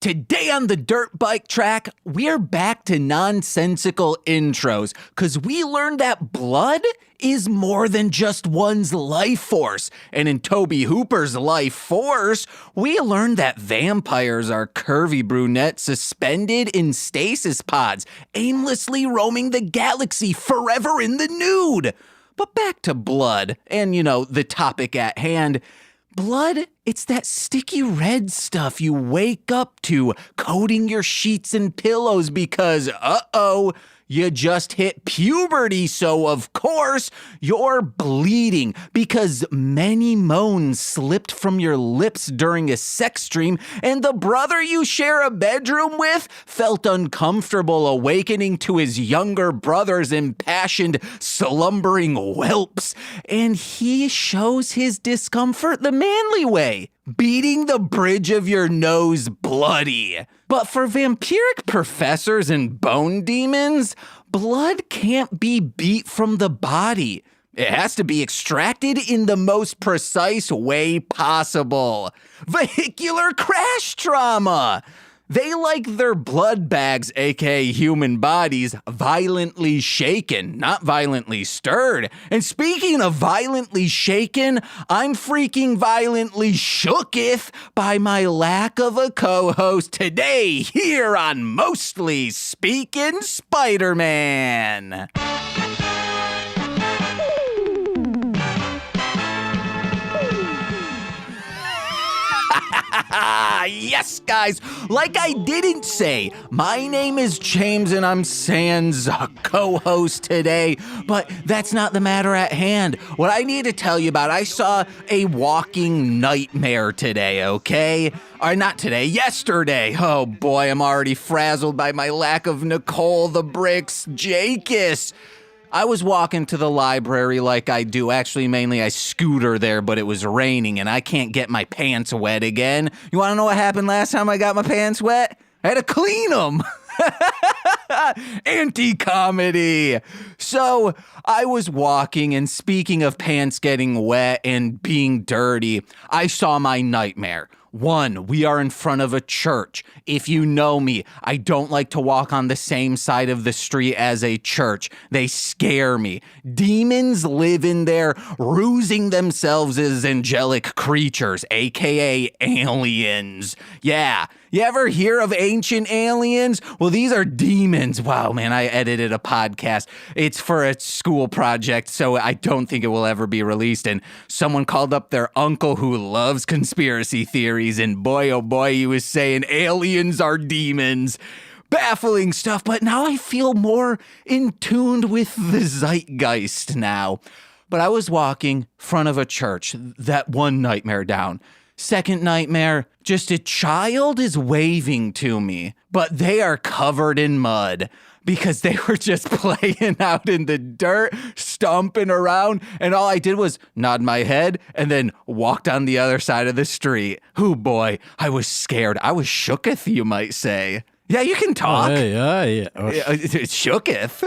Today on the dirt bike track, we're back to nonsensical intros because we learned that blood is more than just one's life force. And in Toby Hooper's Life Force, we learned that vampires are curvy brunettes suspended in stasis pods, aimlessly roaming the galaxy forever in the nude. But back to blood and, the topic at hand. Blood, it's that sticky red stuff you wake up to, coating your sheets and pillows because, you just hit puberty, so of course you're bleeding because many moans slipped from your lips during a sex dream, and the brother you share a bedroom with felt uncomfortable awakening to his younger brother's impassioned, slumbering whelps, and he shows his discomfort the manly way, beating the bridge of your nose bloody. But for vampiric professors and bone demons, blood can't be beat from the body. It has to be extracted in the most precise way possible. Vehicular crash trauma! They like their blood bags, aka human bodies, violently shaken, not violently stirred. And speaking of violently shaken, I'm freaking violently shooketh by my lack of a co-host today here on Mostly Speaking Spider-Man. Yes, guys, like I didn't say, my name is James and I'm Sans co-host today, but that's not the matter at hand. What I need to tell you about, I saw a walking nightmare today, okay? Or not today, yesterday. Oh boy, I'm already frazzled by my lack of Nicole the Bricks Jakis. I was walking to the library like I do. Actually, mainly I scooter there, but it was raining and I can't get my pants wet again. You want to know what happened last time I got my pants wet? I had to clean them. Anti-comedy. So I was walking, and speaking of pants getting wet and being dirty, I saw my nightmare. One, we are in front of a church. If you know me, I don't like to walk on the same side of the street as a church. They scare me. Demons live in there, rusing themselves as angelic creatures, aka aliens. Yeah. You ever hear of ancient aliens? Well, these are demons. Wow, man, I edited a podcast. It's for a school project, so I don't think it will ever be released. And someone called up their uncle who loves conspiracy theories, and boy, oh boy, he was saying aliens are demons. Baffling stuff, but now I feel more in tune with the zeitgeist now. But I was walking in front of a church, that one nightmare down. Second nightmare, just a child is waving to me, but they are covered in mud because they were just playing out in the dirt, stomping around, and all I did was nod my head and then walked on the other side of the street. Oh boy, I was scared. I was shooketh, you might say. Yeah, you can talk. Yeah. It's shooketh.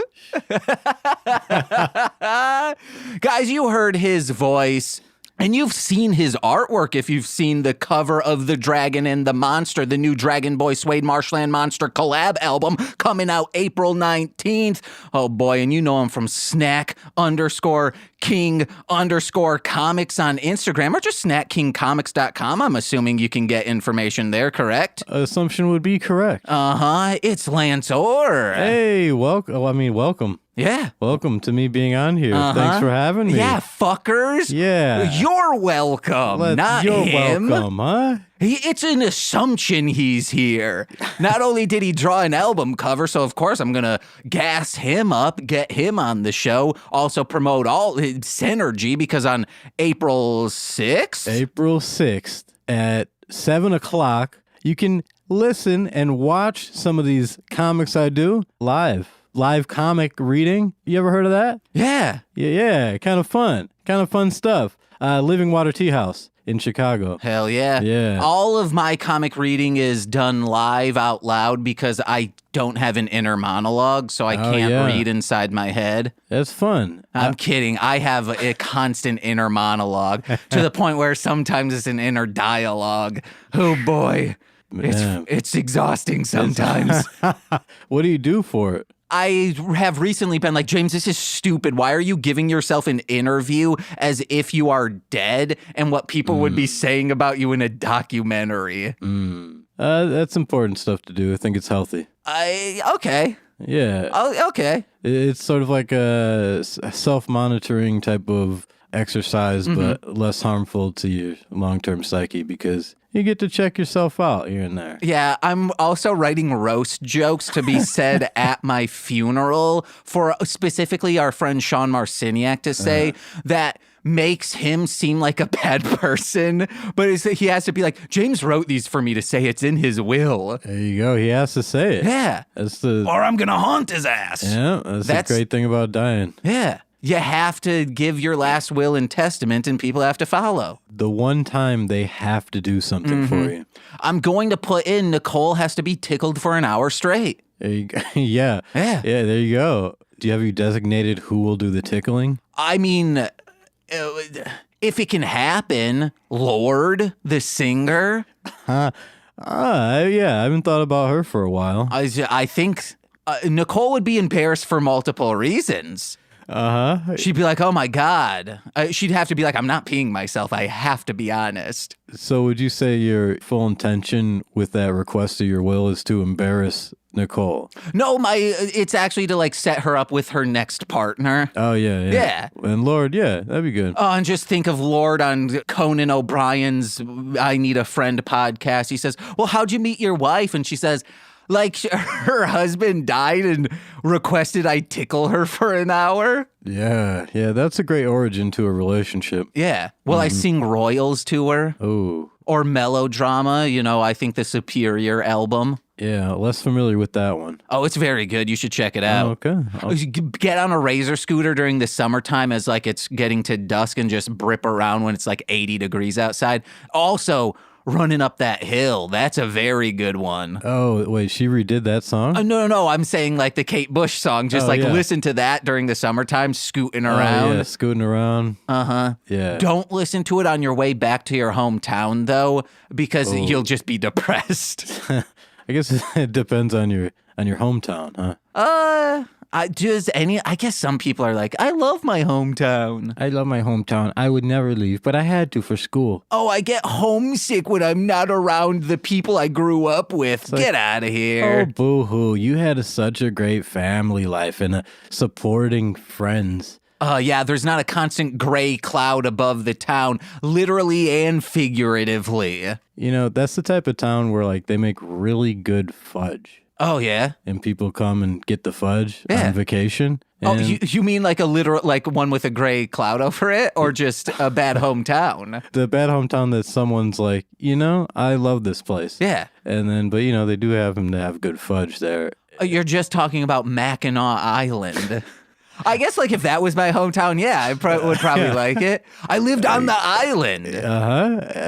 Guys, you heard his voice. And you've seen his artwork if you've seen the cover of The Dragon and the Monster, the new Dragon Boy Suede Marshland Monster collab album coming out April 19th. Oh boy, and you know him from snack_king_comics on Instagram or just snackkingcomics.com. I'm assuming you can get information there, correct? Assumption would be correct. It's Lance Orr. Hey, welcome. Yeah. Welcome to me being on here. Thanks for having me. Yeah, fuckers. Yeah. You're welcome, not you're him. welcome, huh? It's an assumption he's here. Not only did he draw an album cover, so of course I'm going to gas him up, get him on the show, also promote all his synergy because on April 6th at 7 o'clock, you can listen and watch some of these comics I do live comic reading. You ever heard of that? Yeah. Yeah. Kind of fun stuff. Living Water Tea House in Chicago. Hell yeah. Yeah. All of my comic reading is done live out loud because I don't have an inner monologue, so I can't read inside my head. That's fun. I'm kidding. I have a constant inner monologue to the point where sometimes it's an inner dialogue. Oh boy. It's exhausting sometimes. What do you do for it? I have recently been like, James, this is stupid. Why are you giving yourself an interview as if you are dead and what people would be saying about you in a documentary? That's important stuff to do. I think it's healthy. Okay. Yeah. Oh, okay. It's sort of like a self-monitoring type of exercise, but less harmful to your long-term psyche because you get to check yourself out here and there. Yeah, I'm also writing roast jokes to be said at my funeral for specifically our friend Sean Marciniak to say that makes him seem like a bad person, but he has to be like, James wrote these for me to say it's in his will. There you go. He has to say it. Yeah. Or I'm going to haunt his ass. Yeah, that's the great thing about dying. Yeah. You have to give your last will and testament and people have to follow. The one time they have to do something for you. I'm going to put in Nicole has to be tickled for an hour straight. There you go. Yeah, there you go. Have you designated who will do the tickling? I mean, if it can happen, Lord, the singer. Yeah, I haven't thought about her for a while. I think Nicole would be embarrassed for multiple reasons. She'd be like, oh my God. She'd have to be like, I'm not peeing myself. I have to be honest. So would you say your full intention with that request of your will is to embarrass Nicole? No, it's actually to like set her up with her next partner. Oh, yeah. And Lord, that'd be good. Oh, and just think of Lord on Conan O'Brien's I Need a Friend podcast. He says, well, how'd you meet your wife? And she says, like her husband died and requested I tickle her for an hour. Yeah, that's a great origin to a relationship. Yeah. Well, I sing Royals to her. Oh. Or Melodrama, I think the Superior album. Yeah, less familiar with that one. Oh, it's very good. You should check it out. Oh, okay. Get on a razor scooter during the summertime as like it's getting to dusk and just brip around when it's like 80 degrees outside. Also, Running Up That Hill. That's a very good one. Oh, wait, she redid that song? No. I'm saying like the Kate Bush song. Just listen to that during the summertime, scooting around. Yeah, scooting around. Yeah. Don't listen to it on your way back to your hometown, though, because you'll just be depressed. I guess it depends on your hometown, huh? I guess some people are like, I love my hometown. I love my hometown. I would never leave, but I had to for school. Oh, I get homesick when I'm not around the people I grew up with. Get out of here. Oh, boo-hoo. You had such a great family life and supporting friends. Yeah, there's not a constant gray cloud above the town, literally and figuratively. That's the type of town where, like, they make really good fudge. Oh, yeah? And people come and get the fudge on vacation. Oh, you mean like a literal, like one with a gray cloud over it, or just a bad hometown? The bad hometown that someone's like, I love this place. Yeah. And then, but they do happen to have good fudge there. You're just talking about Mackinac Island. I guess like if that was my hometown, I would probably like it. I lived on the island.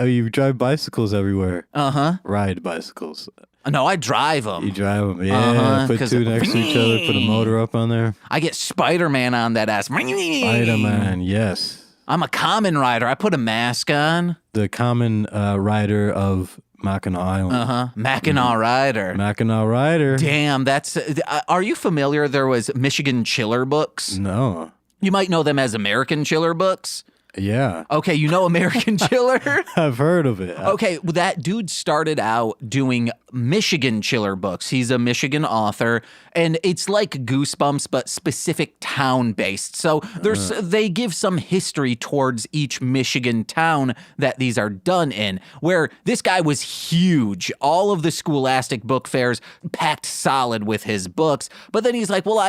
You drive bicycles everywhere. Ride bicycles. No, I drive them. You drive them, yeah. Put two next to each other, put a motor up on there. I get Spider-Man on that ass. Spider-Man, yes. I'm a common rider. I put a mask on. The common rider of Mackinac Island. Mackinac Rider. Mackinac Rider. Damn, that's... are you familiar there was Michigan Chiller books? No. You might know them as American Chiller books. Yeah. Okay, you know American Chiller? I've heard of it. Okay, well, that dude started out doing Michigan Chiller books. He's a Michigan author, and it's like Goosebumps, but specific town-based. So they give some history towards each Michigan town that these are done in, where this guy was huge. All of the Scholastic book fairs packed solid with his books, but then he's like, well,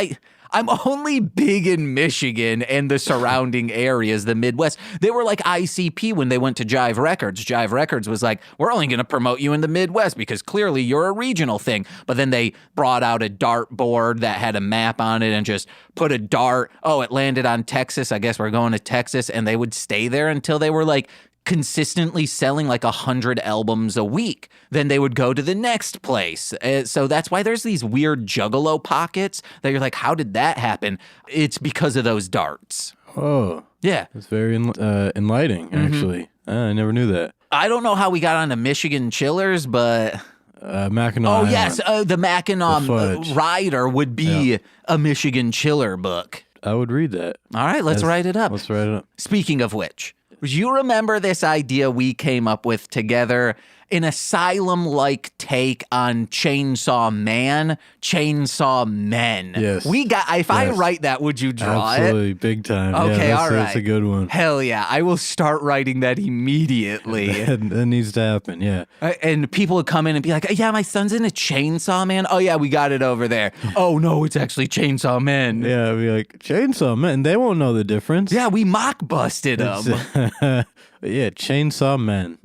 I'm only big in Michigan and the surrounding areas, the Midwest. They were like ICP when they went to Jive Records. Jive Records was like, we're only going to promote you in the Midwest because clearly you're a regional thing. But then they brought out a dartboard that had a map on it and just put a dart. Oh, it landed on Texas. I guess we're going to Texas. And they would stay there until they were like consistently selling like 100 albums a week. Then they would go to the next place. So that's why there's these weird juggalo pockets that you're like, how did that happen? It's because of those darts. Oh. Yeah. It's very enlightening, actually. I never knew that. I don't know how we got onto Michigan Chillers, but... Mackinac. Oh, yes. The Mackinac Fudge. Rider would be a Michigan chiller book. I would read that. All right, let's write it up. Let's write it up. Speaking of which, you remember this idea we came up with together? An asylum-like take on Chainsaw Man, Chainsaw Men. Yes. If I write that, would you draw Absolutely, it? big time. Okay, all right. That's a good one. Hell yeah, I will start writing that immediately. that needs to happen, yeah. And people would come in and be like, yeah, my son's in a Chainsaw Man. Oh yeah, we got it over there. Oh no, it's actually Chainsaw Men. Yeah, I'd be like, Chainsaw Man. They won't know the difference. Yeah, we mock busted them. Yeah, Chainsaw Men.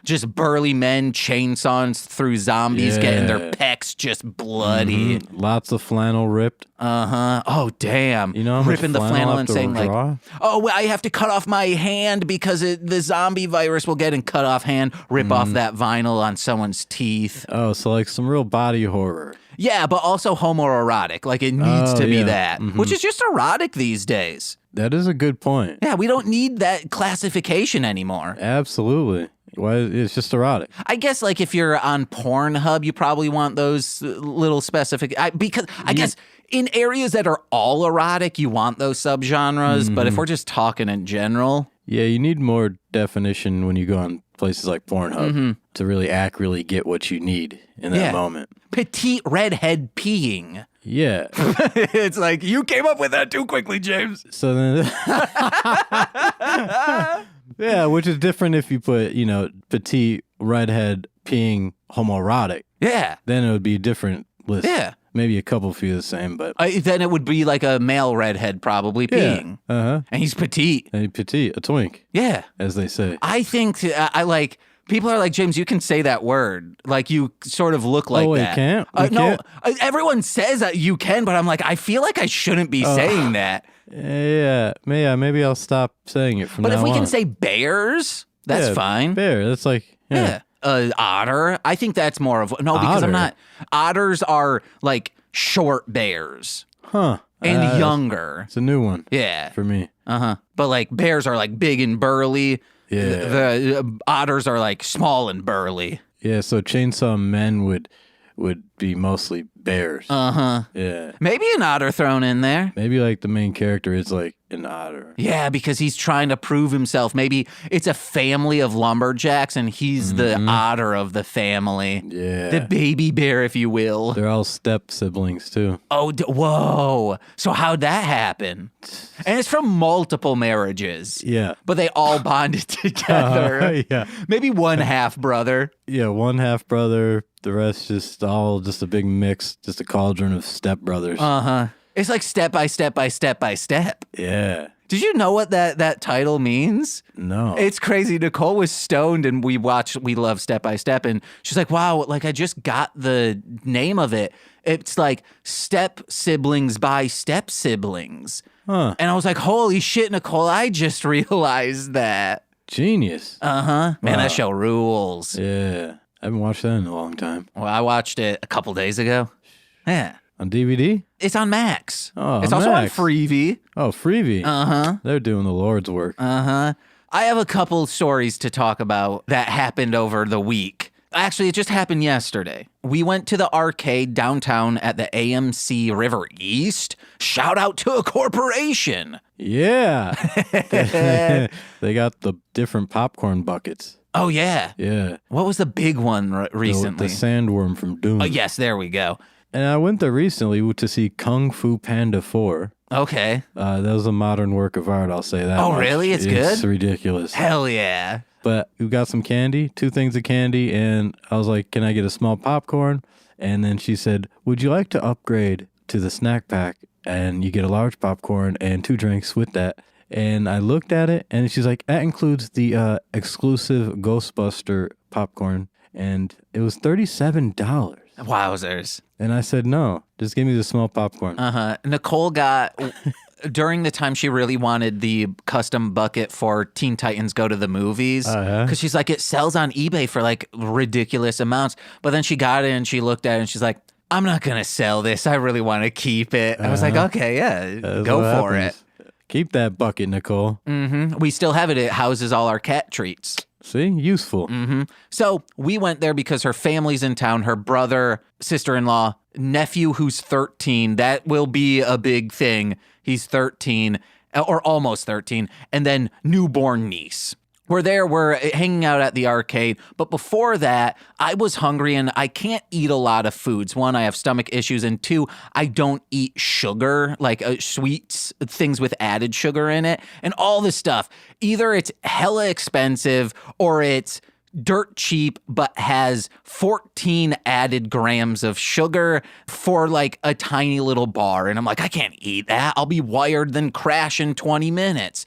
Just burly men chainsawing through zombies, getting their pecs just bloody. Lots of flannel ripped. Oh, damn. You know how much ripping the flannel and saying draw? like, oh, well, I have to cut off my hand because the zombie virus will get in cut off hand, rip off that vinyl on someone's teeth. Oh, so like some real body horror. Yeah, but also homoerotic. Like it needs to be that, which is just erotic these days. That is a good point. Yeah, we don't need that classification anymore. Absolutely. Why? It's just erotic. I guess like if you're on Pornhub, you probably want those little specific because I guess in areas that are all erotic, you want those subgenres. But if we're just talking in general, yeah, you need more definition when you go on places like Pornhub to really accurately get what you need in that moment. Petite redhead peeing. Yeah. It's like, you came up with that too quickly, James. So then, yeah, which is different if you put, petite redhead peeing homoerotic. Yeah. Then it would be a different list. Yeah. Maybe a couple feel the same, but. Then it would be like a male redhead probably peeing. Yeah. And he's petite. And petite, a twink. Yeah. As they say. I think I like. People are like, James, you can say that word. Like, you sort of look like that. Can't? No, everyone says that you can, but I'm like, I feel like I shouldn't be saying that. Yeah, maybe I'll stop saying it from now on. But if we can say bears, that's fine. Bear, that's like, Yeah. Otter, I think that's more of, no, because Otter? I'm not. Otters are like short bears. Huh. And younger. It's a new one. Yeah. For me. But like bears are like big and burly. Yeah. The otters are like small and burly. Yeah, so Chainsaw Men would be mostly bears. Yeah. Maybe an otter thrown in there. Maybe like the main character is like an otter. Yeah, because he's trying to prove himself. Maybe it's a family of lumberjacks and he's the otter of the family. Yeah. The baby bear, if you will. They're all step siblings too. Oh, whoa. So how'd that happen? And it's from multiple marriages. Yeah. But they all bonded together. Yeah. Maybe one half brother. Yeah, one half brother, the rest just a big mix, just a cauldron of step brothers. It's like step by step by step by step. Yeah. Did you know what that title means? No. It's crazy. Nicole was stoned and we love Step by Step. And she's like, wow, like I just got the name of it. It's like Step Siblings by Step Siblings. Huh. And I was like, holy shit, Nicole, I just realized that. Genius. Man, that show rules. Yeah. I haven't watched that in a long time. Well, I watched it a couple days ago. Yeah. On DVD? It's on Max. Oh, it's on also Max. on Freevee. Oh, Freevee. They're doing the Lord's work. I have a couple stories to talk about that happened over the week. Actually, it just happened yesterday. We went to the arcade downtown at the AMC River East. Shout out to a corporation. Yeah. They got the different popcorn buckets. Oh, yeah. Yeah. What was the big one recently? The sandworm from Doom. Oh, yes, there we go. And I went there recently to see Kung Fu Panda 4. Okay. That was a modern work of art, I'll say that. Oh, much. really? It's good? It's ridiculous. Hell yeah. But we got some candy, 2 things of candy, and I was like, can I get a small popcorn? And then she said, would you like to upgrade to the snack pack? And you get a large popcorn and 2 drinks with that. And I looked at it, and she's like, that includes the exclusive Ghostbuster popcorn. And it was $37. Wowzers. And I said, no, just give me the small popcorn. Nicole got, during the time she really wanted the custom bucket for Teen Titans Go to the Movies, because she's like, it sells on eBay for like ridiculous amounts. But then she got it and she looked at it and she's like, I'm not going to sell this. I really want to keep it. I was like, okay, yeah, go for it. Keep that bucket, Nicole. We still have it. It houses all our cat treats. See? Useful. So we went there because her family's in town. Her brother, sister-in-law, nephew who's 13. That will be a big thing. He's 13 or almost 13. And then newborn niece. We're hanging out at the arcade. But before that, I was hungry and I can't eat a lot of foods. One, I have stomach issues. And two, I don't eat sugar, like sweets, things with added sugar in it. And all this stuff. Either it's hella expensive or it's dirt cheap, but has 14 added grams of sugar for like a tiny little bar. And I'm like, I can't eat that. I'll be wired, then crash in 20 minutes.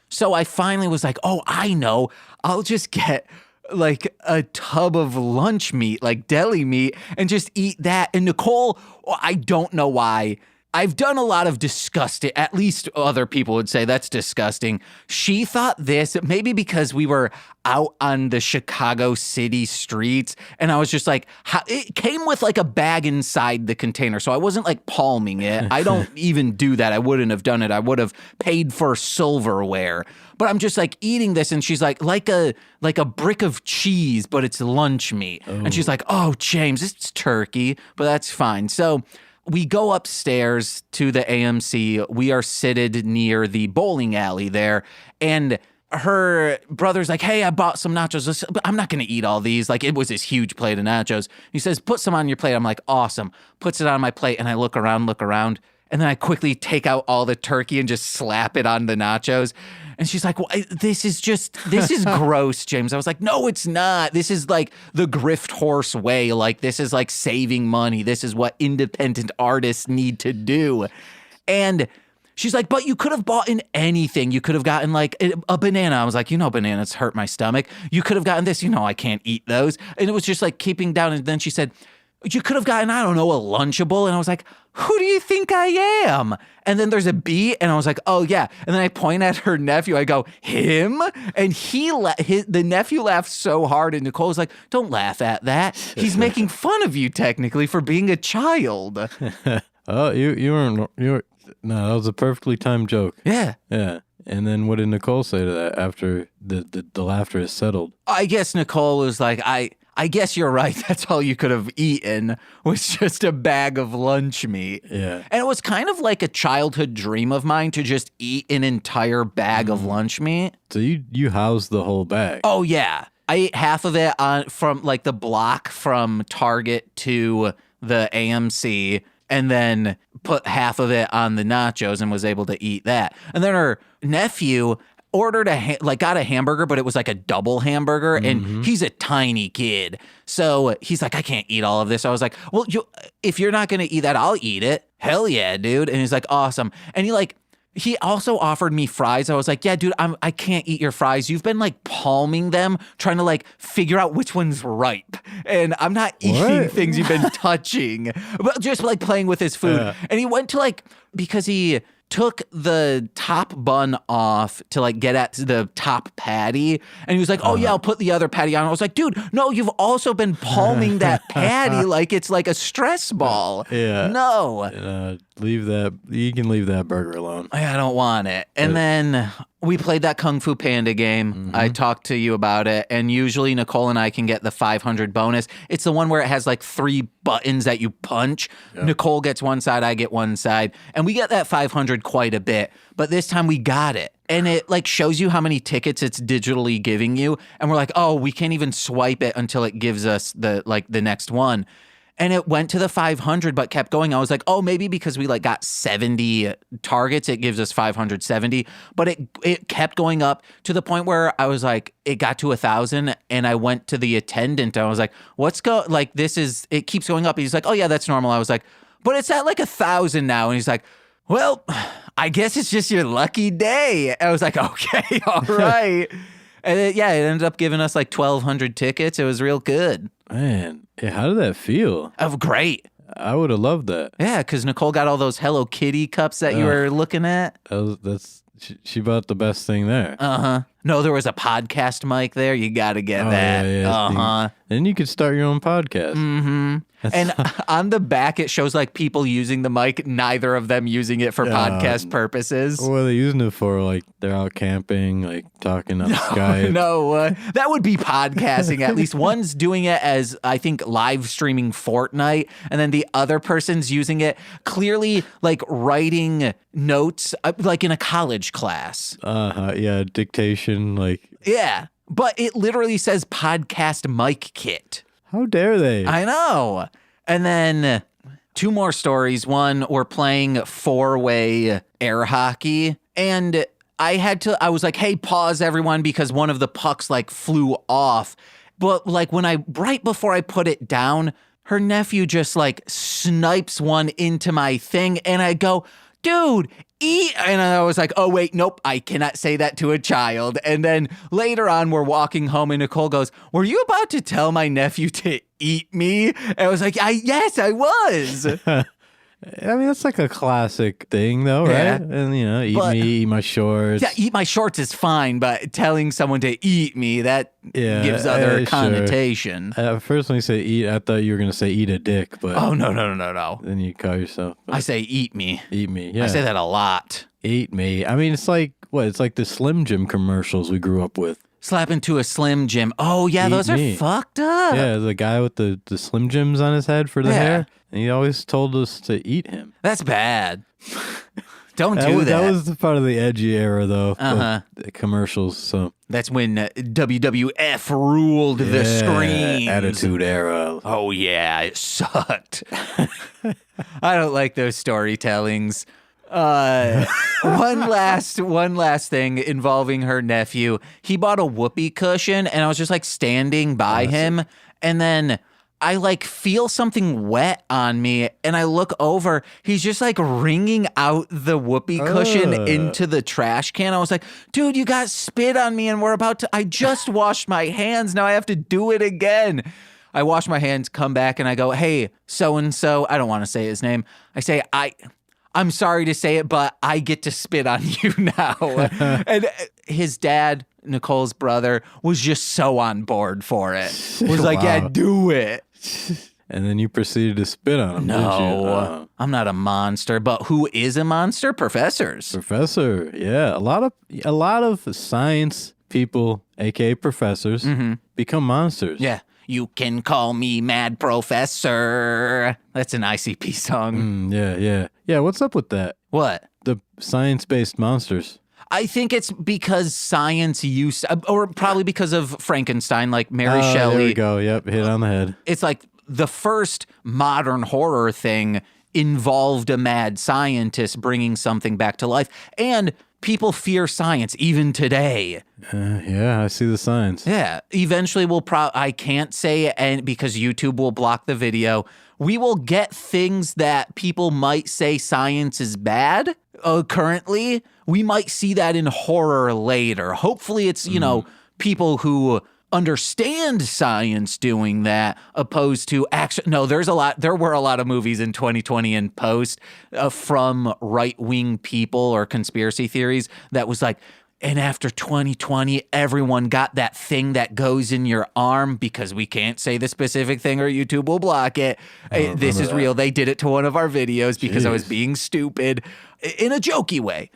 So I finally was like, oh, I know. I'll just get like a tub of lunch meat, like deli meat, and just eat that. And Nicole, I don't know why. I've done a lot of disgusting, at least other people would say that's disgusting. She thought this, maybe because we were out on the Chicago city streets, and I was just like, it came with like a bag inside the container, so I wasn't like palming it. I don't even do that. I wouldn't have done it. I would have paid for silverware. But I'm just like eating this, and she's like a brick of cheese, but it's lunch meat. Oh. And she's like, oh, James, it's turkey, but that's fine. So we go upstairs to the AMC. We are seated near the bowling alley there. And her brother's like, hey, I bought some nachos. I'm not going to eat all these. Like, it was this huge plate of nachos. He says, put some on your plate. I'm like, awesome. Puts it on my plate. And I look around. And then I quickly take out all the turkey and just slap it on the nachos. And she's like, well, this is gross, James. I was like, no, it's not. This is like the grift horse way. Like, this is like saving money. This is what independent artists need to do. And she's like, but you could have bought in anything. You could have gotten like a banana. I was like, bananas hurt my stomach. You could have gotten this. I can't eat those. And it was just like keeping down. And then she said, you could have gotten, I don't know, a Lunchable. And I was like, who do you think I am? And then there's a B, and I was like, oh, yeah. And then I point at her nephew. I go, him? And the nephew laughed so hard, and Nicole was like, don't laugh at that. He's making fun of you, technically, for being a child. Oh, you weren't. No, that was a perfectly timed joke. Yeah. Yeah. And then what did Nicole say to that after the laughter is settled? I guess Nicole was like, I guess you're right. That's all you could have eaten was just a bag of lunch meat. Yeah. And it was kind of like a childhood dream of mine to just eat an entire bag of lunch meat. So you housed the whole bag. Oh, yeah. I ate half of it from like the block from Target to the AMC, and then put half of it on the nachos and was able to eat that. And then her nephew ordered got a hamburger, but it was like a double hamburger, and he's a tiny kid. So he's like, I can't eat all of this. I was like, well, if you're not going to eat that, I'll eat it. Hell yeah, dude. And he's like, awesome. And he also offered me fries. I was like, yeah, dude, I can't eat your fries. You've been like palming them, trying to like figure out which one's ripe. And I'm not eating things you've been touching, but just like playing with his food. And he went to because he took the top bun off to like get at the top patty, and he was like, oh yeah, I'll put the other patty on. I was like, dude, no, you've also been palming that patty like it's like a stress ball. Yeah. No. Leave that. You can leave that burger alone. I don't want it. And then we played that Kung Fu Panda game. I talked to you about it. And usually Nicole and I can get the 500 bonus. It's the one where it has like 3 buttons that you punch. Yep. Nicole gets one side, I get one side. And we get that 500 quite a bit. But this time we got it. And it like shows you how many tickets it's digitally giving you. And we're like, oh, we can't even swipe it until it gives us the next one. And it went to the 500, but kept going. I was like, oh, maybe because we got 70 targets, it gives us 570. But it kept going up to the point where I was like, it got to 1,000, and I went to the attendant. And I was like, it keeps going up. And he's like, oh yeah, that's normal. I was like, but it's at 1,000 now. And he's like, well, I guess it's just your lucky day. And I was like, okay, all right. And it ended up giving us 1,200 tickets. It was real good. Man, how did that feel? Oh, great. I would have loved that. Yeah, because Nicole got all those Hello Kitty cups that you were looking at. She bought the best thing there. Uh-huh. No, there was a podcast mic there. You got to get that. Yeah. Uh-huh. Then you could start your own podcast. Mm-hmm. And on the back, it shows like people using the mic, neither of them using it for podcast purposes. What are they using it for? Like they're out camping, like talking on Skype. No, that would be podcasting. At least one's doing it as, I think, live streaming Fortnite, and then the other person's using it clearly like writing notes, like in a college class. Yeah, dictation, like. Yeah, but it literally says podcast mic kit. How dare they? I know. And then 2 more stories. One, we're playing 4-way air hockey, and I was like, hey, pause everyone, because one of the pucks like flew off. But like right before I put it down, her nephew just like snipes one into my thing, and I go, dude, eat. And I was like, oh, wait, nope, I cannot say that to a child. And then later on, we're walking home, and Nicole goes, were you about to tell my nephew to eat me? And I was like, yes, I was. I mean, that's like a classic thing, though, right? Yeah. And, eat my shorts. Yeah, eat my shorts is fine, but telling someone to eat me, that gives other connotation. First, when you say eat, I thought you were going to say eat a dick, but... Oh, no. Then you call yourself... I say eat me. Eat me, yeah. I say that a lot. Eat me. I mean, it's like, It's like the Slim Jim commercials we grew up with. Slap into a Slim Jim. Oh, yeah, those are fucked up. Yeah, the guy with the Slim Jims on his head for the hair. And he always told us to eat him. That's bad. Don't do that. That was the part of the edgy era, though. The commercials. So that's when WWF ruled the screen. Attitude era. Oh, yeah, it sucked. I don't like those storytellings. One last thing involving her nephew. He bought a whoopee cushion, and I was just like standing by him, and then I like feel something wet on me, and I look over. He's just like wringing out the whoopee cushion into the trash can. I was like, dude, you got spit on me, and I just washed my hands. Now I have to do it again. I wash my hands, come back, and I go, hey, so-and-so. I don't want to say his name. I say, I'm sorry to say it, but I get to spit on you now. And his dad, Nicole's brother, was just so on board for it. Was like, yeah, do it. And then you proceeded to spit on him, no, didn't you? I'm not a monster, but who is a monster? Professors. Professor, yeah. A lot of science people, aka professors, become monsters. Yeah. You can call me Mad Professor. That's an ICP song. Yeah, what's up with that? What? The science-based monsters. I think it's because science or probably because of Frankenstein, like Mary Shelley. There we go. Yep, hit on the head. It's like the first modern horror thing involved a mad scientist bringing something back to life. And people fear science even today. Yeah, I see the signs. Yeah. Eventually I can't say it because YouTube will block the video. We will get things that people might say science is bad currently. We might see that in horror later. Hopefully it's, people who understand science doing that opposed to action. No, there were a lot of movies in 2020 and post from right-wing people or conspiracy theories that was like, and after 2020, everyone got that thing that goes in your arm because we can't say the specific thing or YouTube will block it. This is real. They did it to one of our videos because I was being stupid in a jokey way.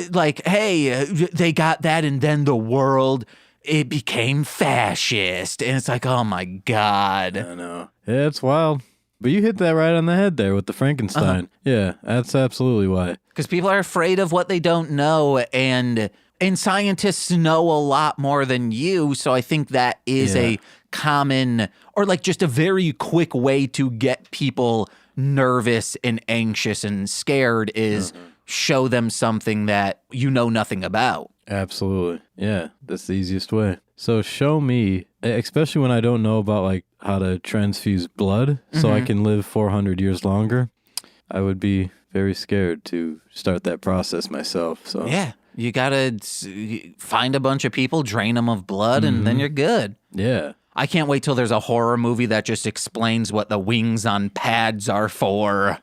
Like, hey, they got that and then the world, it became fascist. And it's like, oh my God. I know. Yeah, it's wild. But you hit that right on the head there with the Frankenstein. Yeah, that's absolutely why. Because people are afraid of what they don't know, and scientists know a lot more than you. So I think that is a common, or like just a very quick way to get people nervous and anxious and scared is show them something that you know nothing about. Absolutely. Yeah, that's the easiest way. So show me, especially when I don't know about like how to transfuse blood so I can live 400 years longer. I would be very scared to start that process myself. So yeah, you got to find a bunch of people, drain them of blood, and then you're good. Yeah. I can't wait till there's a horror movie that just explains what the wings on pads are for.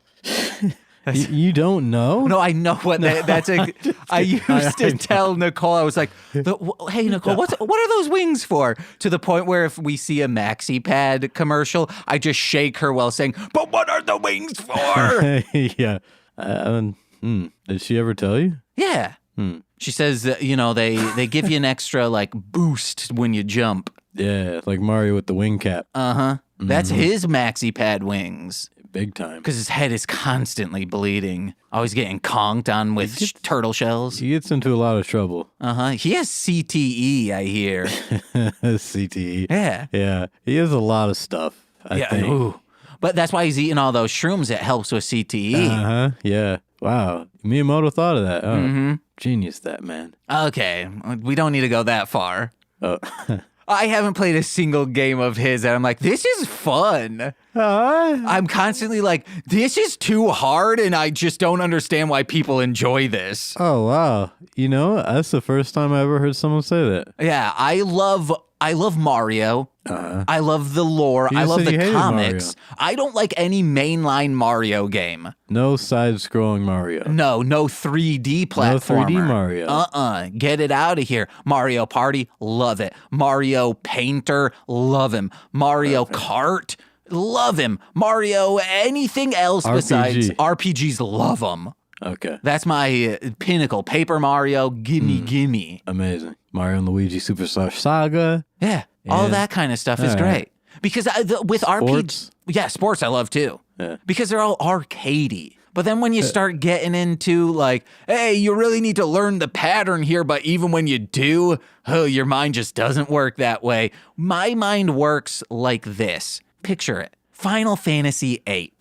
You don't know? No, I know what that's. I used to tell Nicole, I was like, "Hey, Nicole, what are those wings for?" To the point where if we see a Maxi Pad commercial, I just shake her while saying, "But what are the wings for?" Yeah. Did she ever tell you? Yeah. She says that, they give you an extra like boost when you jump. Yeah, like Mario with the wing cap. That's his Maxi Pad wings. Big time. Because his head is constantly bleeding. Always getting conked on with turtle shells. He gets into a lot of trouble. He has CTE, I hear. CTE. Yeah. Yeah. He has a lot of stuff, I think. Ooh. But that's why he's eating all those shrooms. It helps with CTE. Yeah. Wow. Miyamoto thought of that. Oh, genius, that man. Okay. We don't need to go that far. Oh. I haven't played a single game of his and I'm like, this is fun. I'm constantly like, this is too hard and I just don't understand why people enjoy this. Oh, wow. That's the first time I ever heard someone say that. Yeah, I love Mario. I love the lore. I love the comics. Mario. I don't like any mainline Mario game. No side-scrolling Mario. No 3D platformer. No 3D Mario. Get it out of here. Mario Party, love it. Mario Painter, love him. Mario Kart, love him. Mario anything else besides RPGs, love them. Okay. That's my pinnacle. Paper Mario, gimme. Amazing. Mario and Luigi Superstar Saga. Yeah. All that kind of stuff is great. Because with Sports? sports I love too. Yeah. Because they're all arcadey. But then when you start getting into like, hey, you really need to learn the pattern here, but even when you do, your mind just doesn't work that way. My mind works like this. Picture it. Final Fantasy VIII.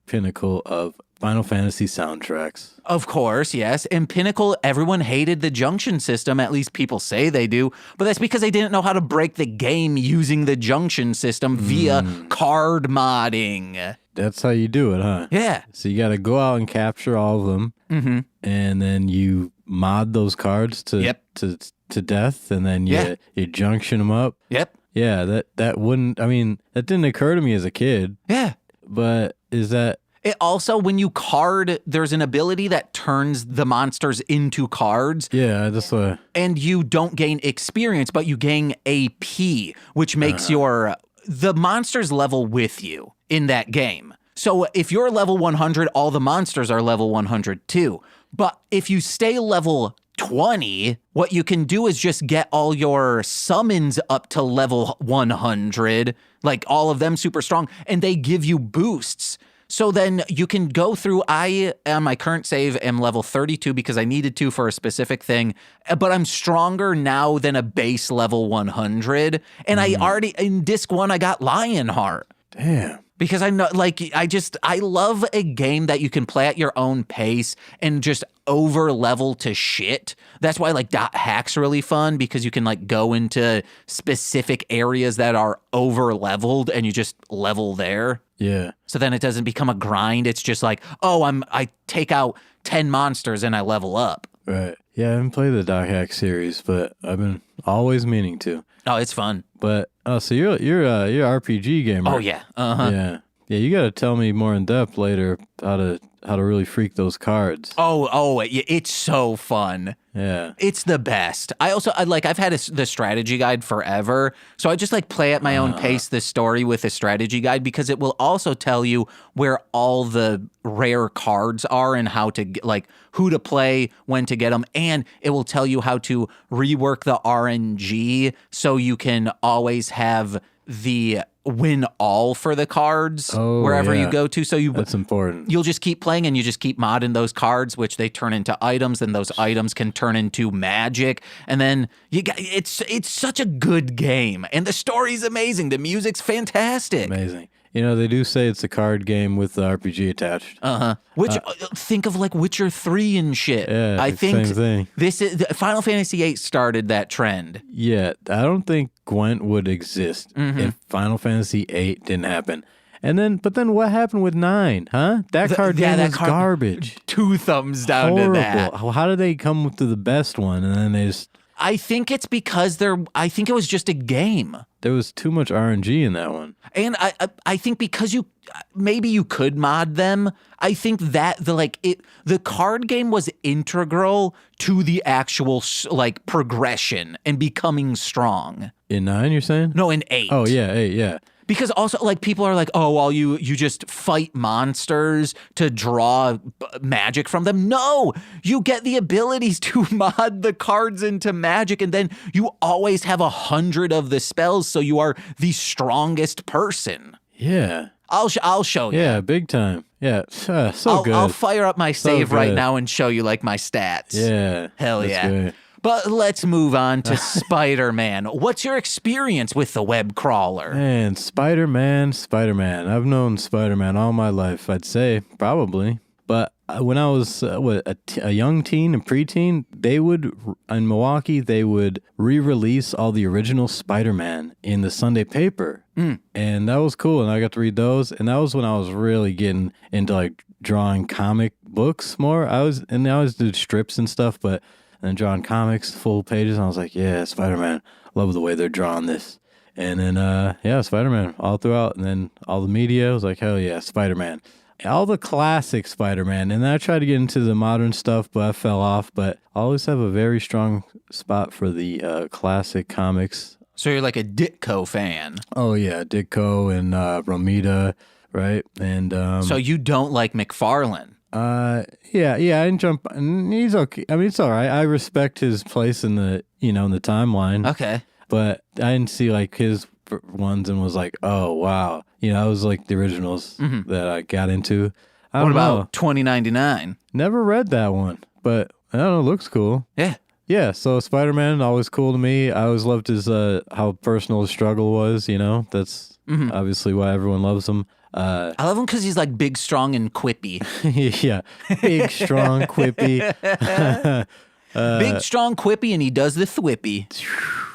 Pinnacle of Final Fantasy soundtracks. Of course, yes. And Pinnacle, everyone hated the junction system. At least people say they do. But that's because they didn't know how to break the game using the junction system via card modding. That's how you do it, huh? Yeah. So you got to go out and capture all of them. And then you mod those cards to death. And then you junction them up. Yep. Yeah, that wouldn't, that didn't occur to me as a kid. Yeah. But is that... It also, when you card, there's an ability that turns the monsters into cards. Yeah, that's what... And you don't gain experience, but you gain AP, which makes the monsters level with you in that game. So if you're level 100, all the monsters are level 100 too. But if you stay level 20, what you can do is just get all your summons up to level 100, like all of them super strong, and they give you boosts. So then you can go through, I, on my current save, am level 32 because I needed to for a specific thing, but I'm stronger now than a base level 100. And I already, in disc 1, I got Lionheart. Damn. Because I know, I love a game that you can play at your own pace and just over level to shit. That's why Dot Hack's really fun because you can go into specific areas that are over leveled and you just level there. Yeah. So then it doesn't become a grind. It's just I take out 10 monsters and I level up. Right. Yeah, I haven't played the Dot Hack series, but I've been always meaning to. Oh, it's fun. But so you're an RPG gamer. Oh yeah. Uh-huh. Yeah. You got to tell me more in depth later how to really freak those cards. Oh, it's so fun. Yeah. It's the best. I've had the strategy guide forever. So I just play at my own pace the story with the strategy guide because it will also tell you where all the rare cards are and how to who to play, when to get them. And it will tell you how to rework the RNG so you can always have the win all for the cards wherever you go to. So that's important. You'll just keep playing and you just keep modding those cards, which they turn into items, and those items can turn into magic. And then it's such a good game, and the story's amazing. The music's fantastic. Amazing. They do say it's a card game with the RPG attached. Which think of Witcher 3 and shit. Yeah, I think same thing. This is Final Fantasy VIII started that trend. Yeah, I don't think Gwent would exist if Final Fantasy VIII didn't happen. But then what happened with 9, huh? That card game was garbage. 2 thumbs down Horrible. to that. How did they come to the best one and then they just... I think it's because I think it was just a game. there was too much RNG in that one. And I think because maybe you could mod them. I think that the card game was integral to the actual like progression and becoming strong. In 9, you're saying? No, in 8. Oh yeah, 8, yeah. Because also, like, people are like, oh, well, you just fight monsters to draw magic from them. No, you get the abilities to mod the cards into magic, and then you always have 100 of the spells, so you are the strongest person. Yeah. I'll show you. Yeah, big time. Yeah, so good. I'll fire up my save right good. now and show you, like, my stats. Yeah. Hell that's yeah. great. But let's move on to Spider-Man. What's your experience with the web crawler? Man, Spider-Man. I've known Spider-Man all my life, I'd say, probably. But when I was a young teen and preteen, in Milwaukee, they would re-release all the original Spider-Man in the Sunday paper. And that was cool, and I got to read those. And that was when I was really getting into like drawing comic books more. I always did strips and stuff, but and then drawing comics, full pages. And I was like, yeah, Spider-Man. Love the way they're drawing this. And then, Spider-Man all throughout. And then all the media was like, hell yeah, Spider-Man. All the classic Spider-Man. And then I tried to get into the modern stuff, but I fell off. But I always have a very strong spot for the classic comics. So you're like a Ditko fan. Oh, yeah, Ditko and Romita, right? And so you don't like McFarlane. Yeah, I didn't jump. He's okay. I mean, it's all right. I respect his place in the timeline. Okay. But I didn't see like his ones and was like, oh wow, I was like the originals that I got into. What about 2099? Never read that one, but I don't know. Looks cool. Yeah. Yeah. So Spider-Man always cool to me. I always loved his how personal his struggle was. That's obviously why everyone loves him. I love him because he's like big, strong, and quippy. Yeah, big, strong, quippy. Big, strong, quippy, and he does the thwippy.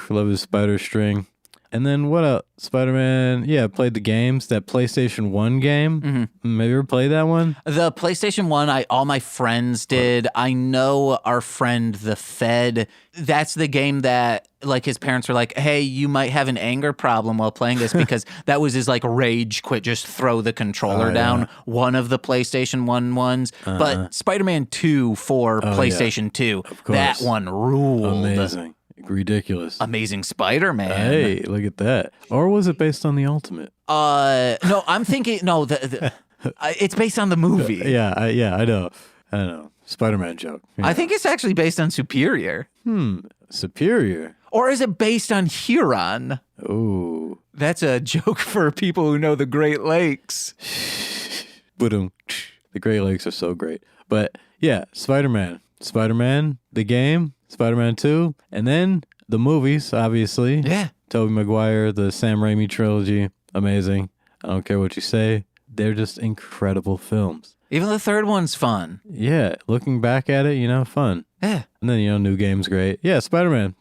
Love his spider string. And then what else? Spider-Man, played the games. That PlayStation 1 game. Maybe you ever played that one? The PlayStation 1, all my friends did. I know our friend, the Fed. That's the game that, like, his parents were like, hey, you might have an anger problem while playing this, because that was his, like, rage quit, just throw the controller down. One of the PlayStation 1 ones. But Spider-Man 2 for PlayStation 2, that one ruled. Amazing. Ridiculous. Amazing Spider-Man. Hey, look at that. Or was it based on the Ultimate? No, I'm thinking, it's based on the movie. Yeah, I know. Spider-Man joke. Yeah. I think it's actually based on Superior. Superior? Or is it based on Huron? Ooh. That's a joke for people who know the Great Lakes. The Great Lakes are so great. But yeah, Spider-Man, the game, Spider-Man 2, and then the movies, obviously. Yeah. Tobey Maguire, the Sam Raimi trilogy, amazing. I don't care what you say. They're just incredible films. Even the third one's fun. Yeah, looking back at it, fun. Yeah. And then, new game's great. Yeah, Spider-Man.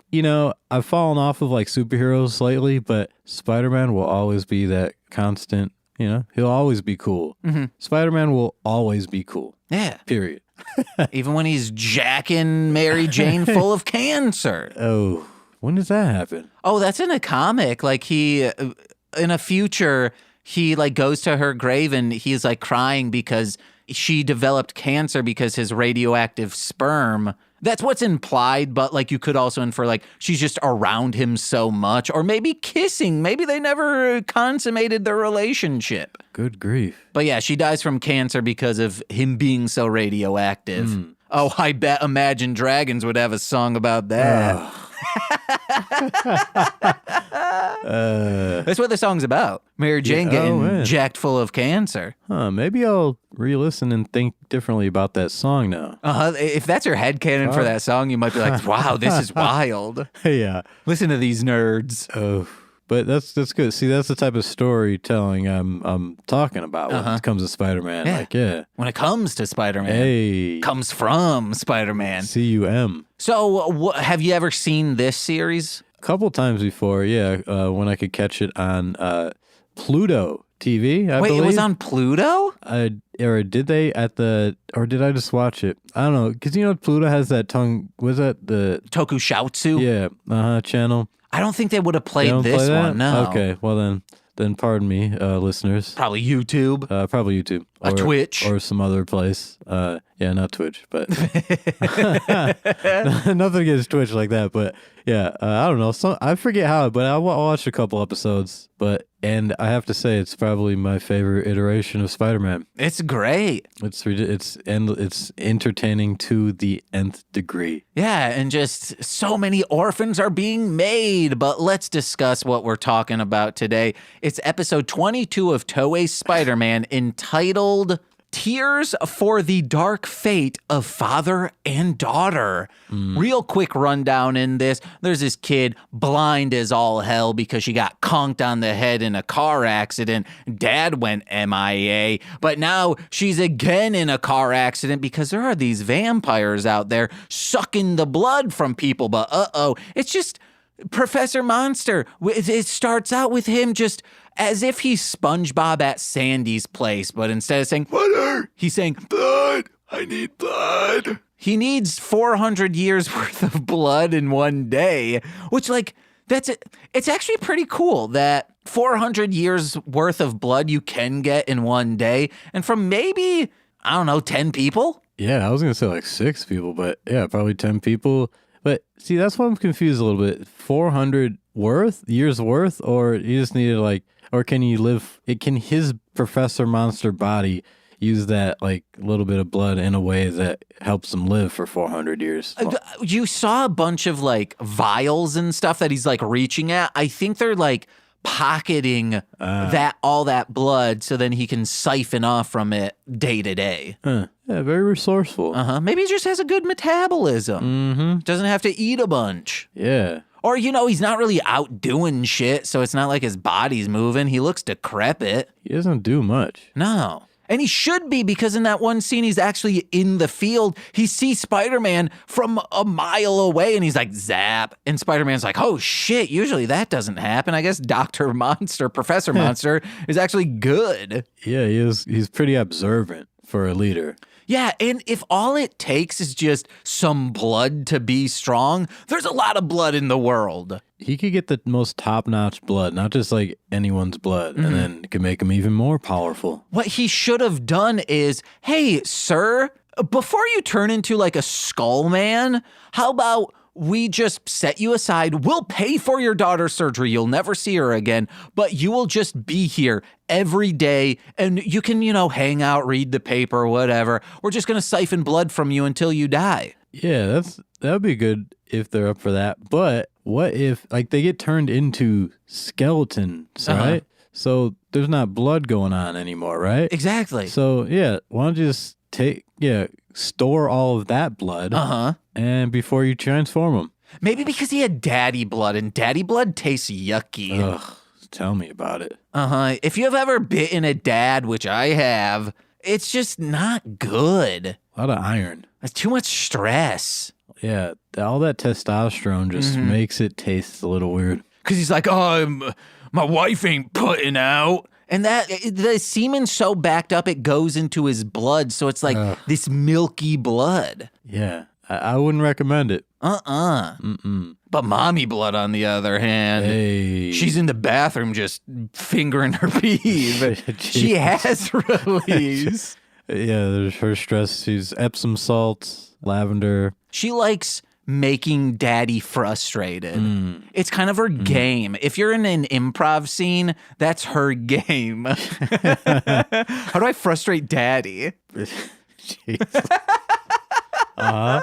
I've fallen off of like superheroes lately, but Spider-Man will always be that constant, he'll always be cool. Spider-Man will always be cool. Yeah. Period. Even when he's jacking Mary Jane full of cancer. Oh, when does that happen? Oh, that's in a comic. Like in a future, he like goes to her grave and he's like crying because she developed cancer because his radioactive sperm. That's what's implied, but like you could also infer like she's just around him so much, or maybe kissing. Maybe they never consummated their relationship. Good grief. But yeah, she dies from cancer because of him being so radioactive. Oh, I bet Imagine Dragons would have a song about that. That's what the song's about. Mary Jane getting jacked full of cancer. Maybe I'll re-listen and think differently about that song now. If that's your headcanon for that song, you might be like, wow, this is wild. Yeah. Listen to these nerds. Oh, but that's good. See, that's the type of storytelling I'm talking about when it comes to Spider-Man. Yeah. When it comes to Spider-Man. Comes from Spider-Man. C-U-M. So have you ever seen this series? A couple times before, yeah. When I could catch it on Pluto TV, I believe. Wait, it was on Pluto? Or did they or did I just watch it? I don't know. Because, Pluto has that tongue, was that the... Tokushoutsu? Yeah, channel. I don't think they would have They played don't this play that? one. No. Okay, well then pardon me, listeners. Probably YouTube. Probably YouTube. A Twitch. Or some other place. Yeah, not Twitch, but nothing against Twitch like that. But yeah, I don't know. I forget how, but I watched a couple episodes. And I have to say, it's probably my favorite iteration of Spider-Man. It's great. It's entertaining to the nth degree. Yeah, and just so many orphans are being made. But let's discuss what we're talking about today. It's episode 22 of Toei's Spider-Man, entitled Tears for the Dark Fate of Father and Daughter. Real quick rundown in this. There's this kid blind as all hell because she got conked on the head in a car accident. Dad went MIA, but now she's again in a car accident because there are these vampires out there sucking the blood from people. But it's just Professor Monster. It starts out with him just as if he's SpongeBob at Sandy's place, but instead of saying, water, he's saying, blood, I need blood. He needs 400 years worth of blood in one day, which, like, that's it. It's actually pretty cool that 400 years worth of blood you can get in one day, and from maybe, I don't know, 10 people? Yeah, I was going to say like 6 people, but yeah, probably 10 people. But see, that's why I'm confused a little bit. 400 years worth, or you just needed like, or can his Professor Monster body use that like little bit of blood in a way that helps him live for 400 years? You saw a bunch of like vials and stuff that he's like reaching at. I think they're like pocketing all that blood so then he can siphon off from it day to day. Yeah, very resourceful. Maybe he just has a good metabolism. Doesn't have to eat a bunch. Yeah. Or, he's not really out doing shit, so it's not like his body's moving. He looks decrepit. He doesn't do much. No. And he should be, because in that one scene, he's actually in the field. He sees Spider-Man from a mile away, and he's like, zap. And Spider-Man's like, oh, shit, usually that doesn't happen. I guess Professor Monster is actually good. Yeah, he's pretty observant for a leader. Yeah, and if all it takes is just some blood to be strong, there's a lot of blood in the world. He could get the most top-notch blood, not just like anyone's blood, and then it could make him even more powerful. What he should have done is, hey, sir, before you turn into like a skull man, how about we just set you aside? We'll pay for your daughter's surgery. You'll never see her again, but you will just be here every day, and you can, hang out, read the paper, whatever. We're just going to siphon blood from you until you die. Yeah, that would be good if they're up for that. But what if, like, they get turned into skeletons, right? So there's not blood going on anymore, right? Exactly. So, yeah, why don't you just store all of that blood and before you transform them. Maybe because he had daddy blood, and daddy blood tastes yucky. Ugh, tell me about it. If you have ever bitten a dad, which I have, it's just not good. A lot of iron. It's too much stress. Yeah, all that testosterone just makes it taste a little weird. Because he's like, oh, my wife ain't putting out. And the semen's so backed up, it goes into his blood. So it's like this milky blood. Yeah, I wouldn't recommend it. But mommy blood, on the other hand, she's in the bathroom just fingering her peeve. She has release. Yeah, there's her stress. She's Epsom salts, lavender. She likes making daddy frustrated. It's kind of her game. If you're in an improv scene, that's her game. How do I frustrate daddy? Yeah,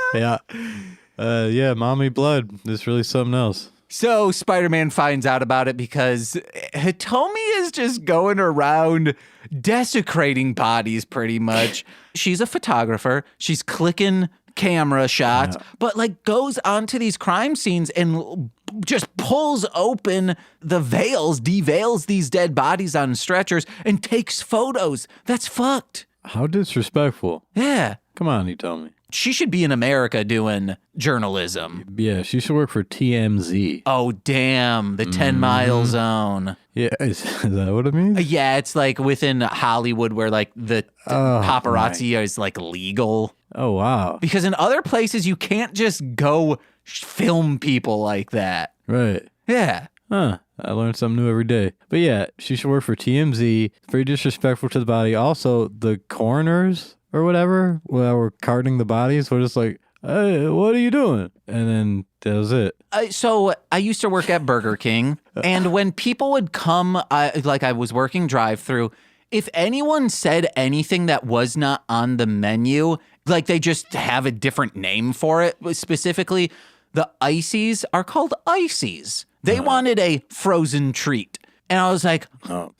mommy blood is really something else. So Spider-Man finds out about it because Hitomi is just going around desecrating bodies pretty much. She's a photographer. She's clicking camera shots, but like goes onto these crime scenes and just pulls open the veils, deveils these dead bodies on stretchers and takes photos. That's fucked. How disrespectful. Yeah. Come on, you tell me. She should be in America doing journalism. Yeah, she should work for TMZ. Oh, damn. The 10-mile zone. Yeah, is that what it means? Yeah, it's like within Hollywood where like the paparazzi is like legal. Oh, wow. Because in other places, you can't just go film people like that. Right. Yeah. Huh. I learned something new every day. But yeah, she should work for TMZ. Very disrespectful to the body. Also, the coroners or whatever, while we're carting the bodies, we're just like, hey, what are you doing? And then that was it. So I used to work at Burger King, and when people would come, I was working drive-through, if anyone said anything that was not on the menu, like they just have a different name for it, specifically, the ices are called ices. They wanted a frozen treat. And I was like,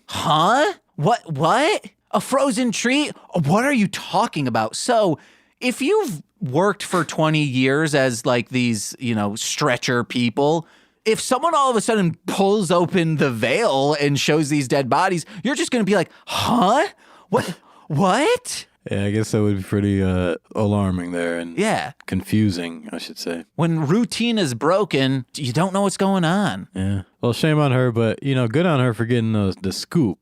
huh? What? A frozen treat? What are you talking about? So if you've worked for 20 years as like these, stretcher people, if someone all of a sudden pulls open the veil and shows these dead bodies, you're just going to be like, huh? What? Yeah, I guess that would be pretty alarming there and confusing, I should say. When routine is broken, you don't know what's going on. Yeah. Well, shame on her, but, good on her for getting the scoop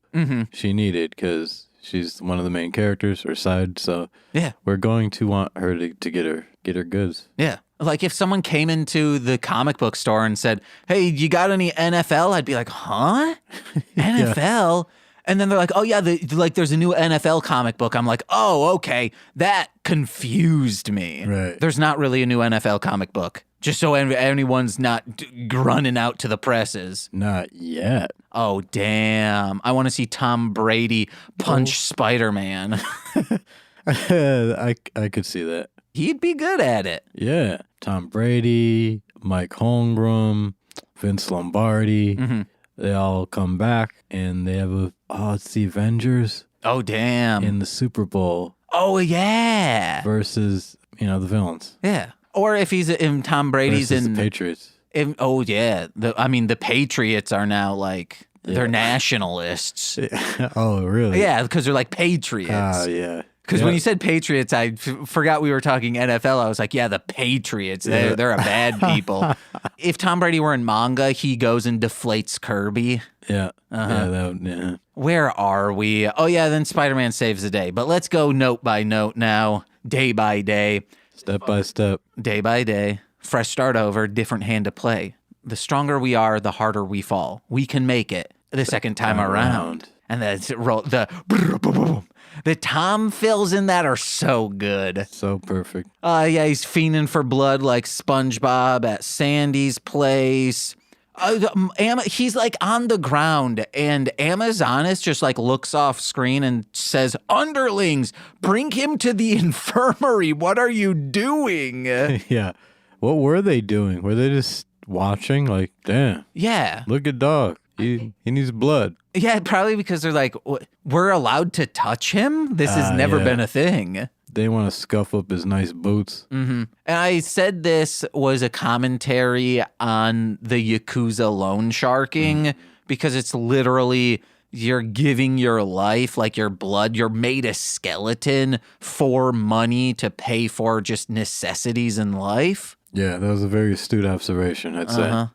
she needed because she's one of the main characters or side. So we're going to want her to get her goods. Yeah. Like if someone came into the comic book store and said, hey, you got any NFL? I'd be like, huh? NFL? And then they're like, oh, yeah, there's a new NFL comic book. I'm like, oh, okay. That confused me. Right. There's not really a new NFL comic book. Just so anyone's not running out to the presses. Not yet. Oh, damn. I want to see Tom Brady punch Spider-Man. I could see that. He'd be good at it. Yeah. Tom Brady, Mike Holmgren, Vince Lombardi. They all come back and they have it's the Avengers. Oh, damn. In the Super Bowl. Oh, yeah. Versus, the villains. Yeah. Or if he's in Tom Brady's versus in the Patriots. Oh, yeah. The Patriots are now like, they're nationalists. Oh, really? Yeah, because they're like patriots. Oh, yeah. Because when you said Patriots, I forgot we were talking NFL. I was like, yeah, the Patriots. They're a bad people. If Tom Brady were in manga, he goes and deflates Kirby. Yeah. Yeah. Where are we? Oh, yeah, then Spider-Man saves the day. But let's go note by note now, day by day. Step by step. Day by day. Fresh start over, different hand to play. The stronger we are, the harder we fall. We can make it the second time around. And the Tom fills in that are so good. So perfect. Yeah, he's fiending for blood like SpongeBob at Sandy's place. He's like on the ground, and Amazonas just like looks off screen and says, "Underlings, bring him to the infirmary. What are you doing?" Yeah. What were they doing? Were they just watching? Like, damn. Yeah. Look at dog. He needs blood. Yeah, probably because they're like, we're allowed to touch him? This has never been a thing. They want to scuff up his nice boots. And I said this was a commentary on the Yakuza loan sharking because it's literally you're giving your life, like your blood. You're made a skeleton for money to pay for just necessities in life. Yeah, that was a very astute observation, I'd say.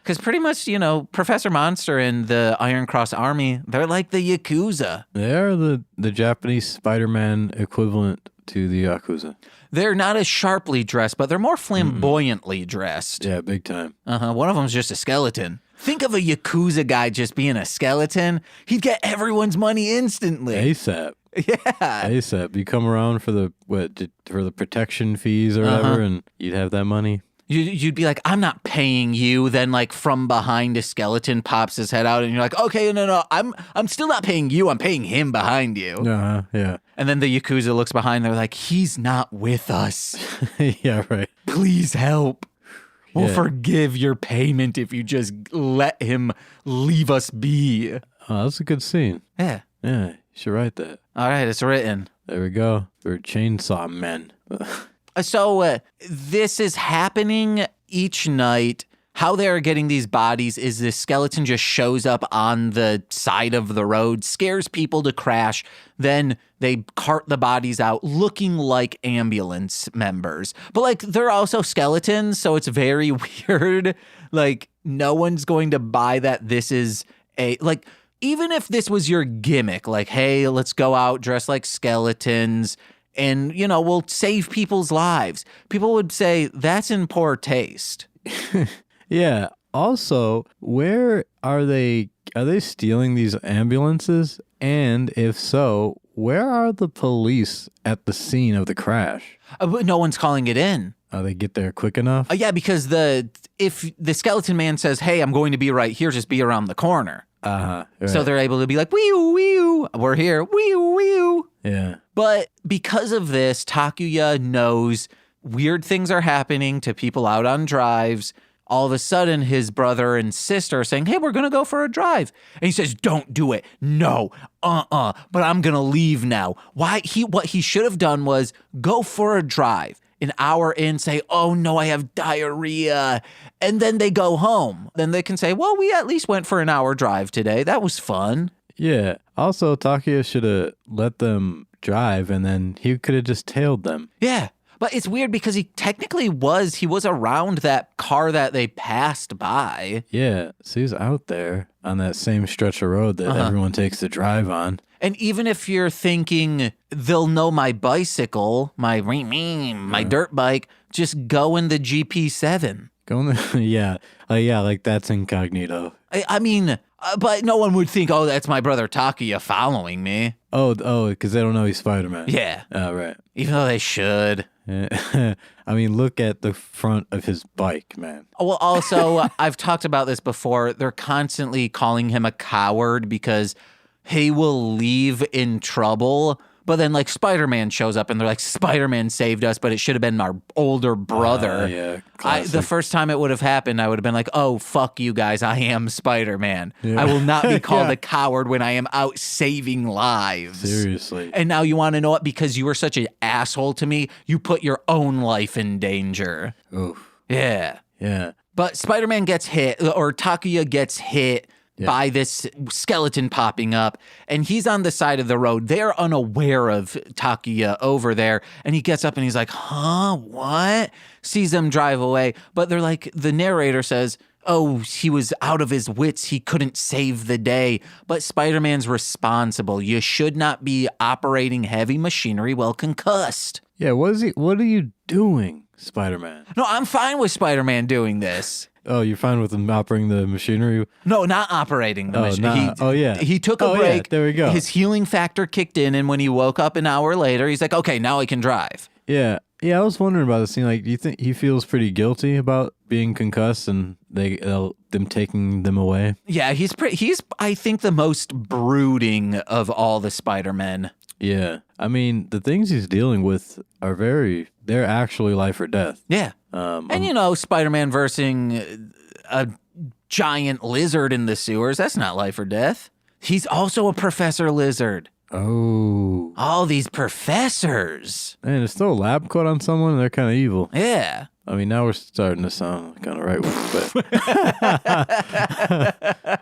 Because pretty much, Professor Monster and the Iron Cross Army, they're like the Yakuza. They are the Japanese Spider-Man equivalent to the Yakuza. They're not as sharply dressed, but they're more flamboyantly dressed. Yeah, big time. One of them's just a skeleton. Think of a Yakuza guy just being a skeleton. He'd get everyone's money instantly. ASAP. Yeah. ASAP. You come around for the protection fees or whatever, and you'd have that money. You'd be like, I'm not paying you. Then like from behind a skeleton pops his head out and you're like, okay, no, I'm still not paying you. I'm paying him behind you. Yeah. And then the Yakuza looks behind. They're like, he's not with us. Yeah, right. Please help. We'll forgive your payment if you just let him leave us be. Oh, that's a good scene. Yeah. Yeah, you should write that. All right, it's written. There we go. We're chainsaw men. So this is happening each night. How they're getting these bodies is this skeleton just shows up on the side of the road, scares people to crash. Then they cart the bodies out looking like ambulance members. But like they're also skeletons, so it's very weird. Like no one's going to buy that this is even if this was your gimmick, like, hey, let's go out dressed like skeletons and, we'll save people's lives. People would say that's in poor taste. Yeah. Also, where are they? Are they stealing these ambulances? And if so, where are the police at the scene of the crash? But no one's calling it in. Oh, they get there quick enough? Yeah, because if the skeleton man says, hey, I'm going to be right here, just be around the corner. Right. So they're able to be like, wee-oo, wee-oo, we're here, wee-oo, wee-oo. Yeah. But because of this, Takuya knows weird things are happening to people out on drives. All of a sudden, his brother and sister are saying, hey, we're going to go for a drive. And he says, don't do it. No, but I'm going to leave now. What he should have done was go for a drive. An hour in, say, oh no, I have diarrhea. And then they go home. Then they can say, well, we at least went for an hour drive today. That was fun. Yeah. Also, Takuya should have let them drive and then he could have just tailed them. Yeah. But it's weird because he was around that car that they passed by. Yeah. So he's out there on that same stretch of road that everyone takes the drive on. And even if you're thinking they'll know my bicycle, my dirt bike, just go in the GP7. Go in the, yeah, like that's incognito. I mean, but no one would think, oh, that's my brother Takuya following me. Oh, because they don't know he's Spider-Man. Yeah. Oh, right. Even though they should. I mean, look at the front of his bike, man. Well, also, I've talked about this before. They're constantly calling him a coward because he will leave in trouble. But then, like, Spider-Man shows up and they're like, Spider-Man saved us, but it should have been our older brother. Yeah, the first time it would have happened, I would have been like, oh, fuck you guys. I am Spider-Man. Yeah. I will not be called a coward when I am out saving lives. Seriously. And now you want to know what? Because you were such an asshole to me, you put your own life in danger. Oof. Yeah. Yeah. But Spider-Man gets hit, or Takuya gets hit by this skeleton popping up, and he's on the side of the road. They're unaware of Takuya over there, and he gets up and he's like, huh, what? Sees them drive away, but they're like, the narrator says, oh, he was out of his wits. He couldn't save the day. But Spider-Man's responsible. You should not be operating heavy machinery while concussed. Yeah, what are you doing, Spider-Man? No, I'm fine with Spider-Man doing this. Oh, you're fine with him operating the machinery? No, not operating the machine. He took a break. Yeah, there we go. His healing factor kicked in, and when he woke up an hour later, he's like, okay, now I can drive. Yeah. Yeah, I was wondering about this scene. Like, do you think he feels pretty guilty about being concussed and them taking them away? Yeah, he's I think the most brooding of all the Spider-Men. Yeah. I mean, the things he's dealing with they're actually life or death. Yeah. And Spider-Man versing a giant lizard in the sewers, that's not life or death. He's also a professor lizard. Oh. All these professors. Man, there's still a lab coat on someone and they're kind of evil. Yeah. I mean, now we're starting to sound kind of right with it,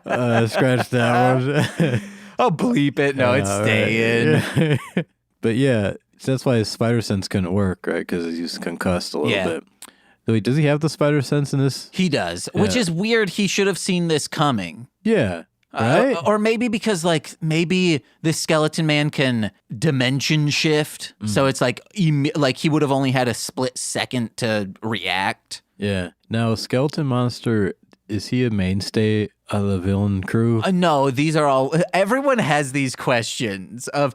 but scratch that one. I'll bleep it. No, it's staying. Right. Yeah. But yeah, that's why his spider sense couldn't work, right? Because he's concussed a little bit. Wait, does he have the spider sense in this? He does, which is weird. He should have seen this coming. Yeah. Right? Or maybe because, maybe this skeleton man can dimension shift. So it's like he would have only had a split second to react. Yeah. Now, skeleton monster, is he a mainstay of the villain crew? No, these are all... Everyone has these questions of,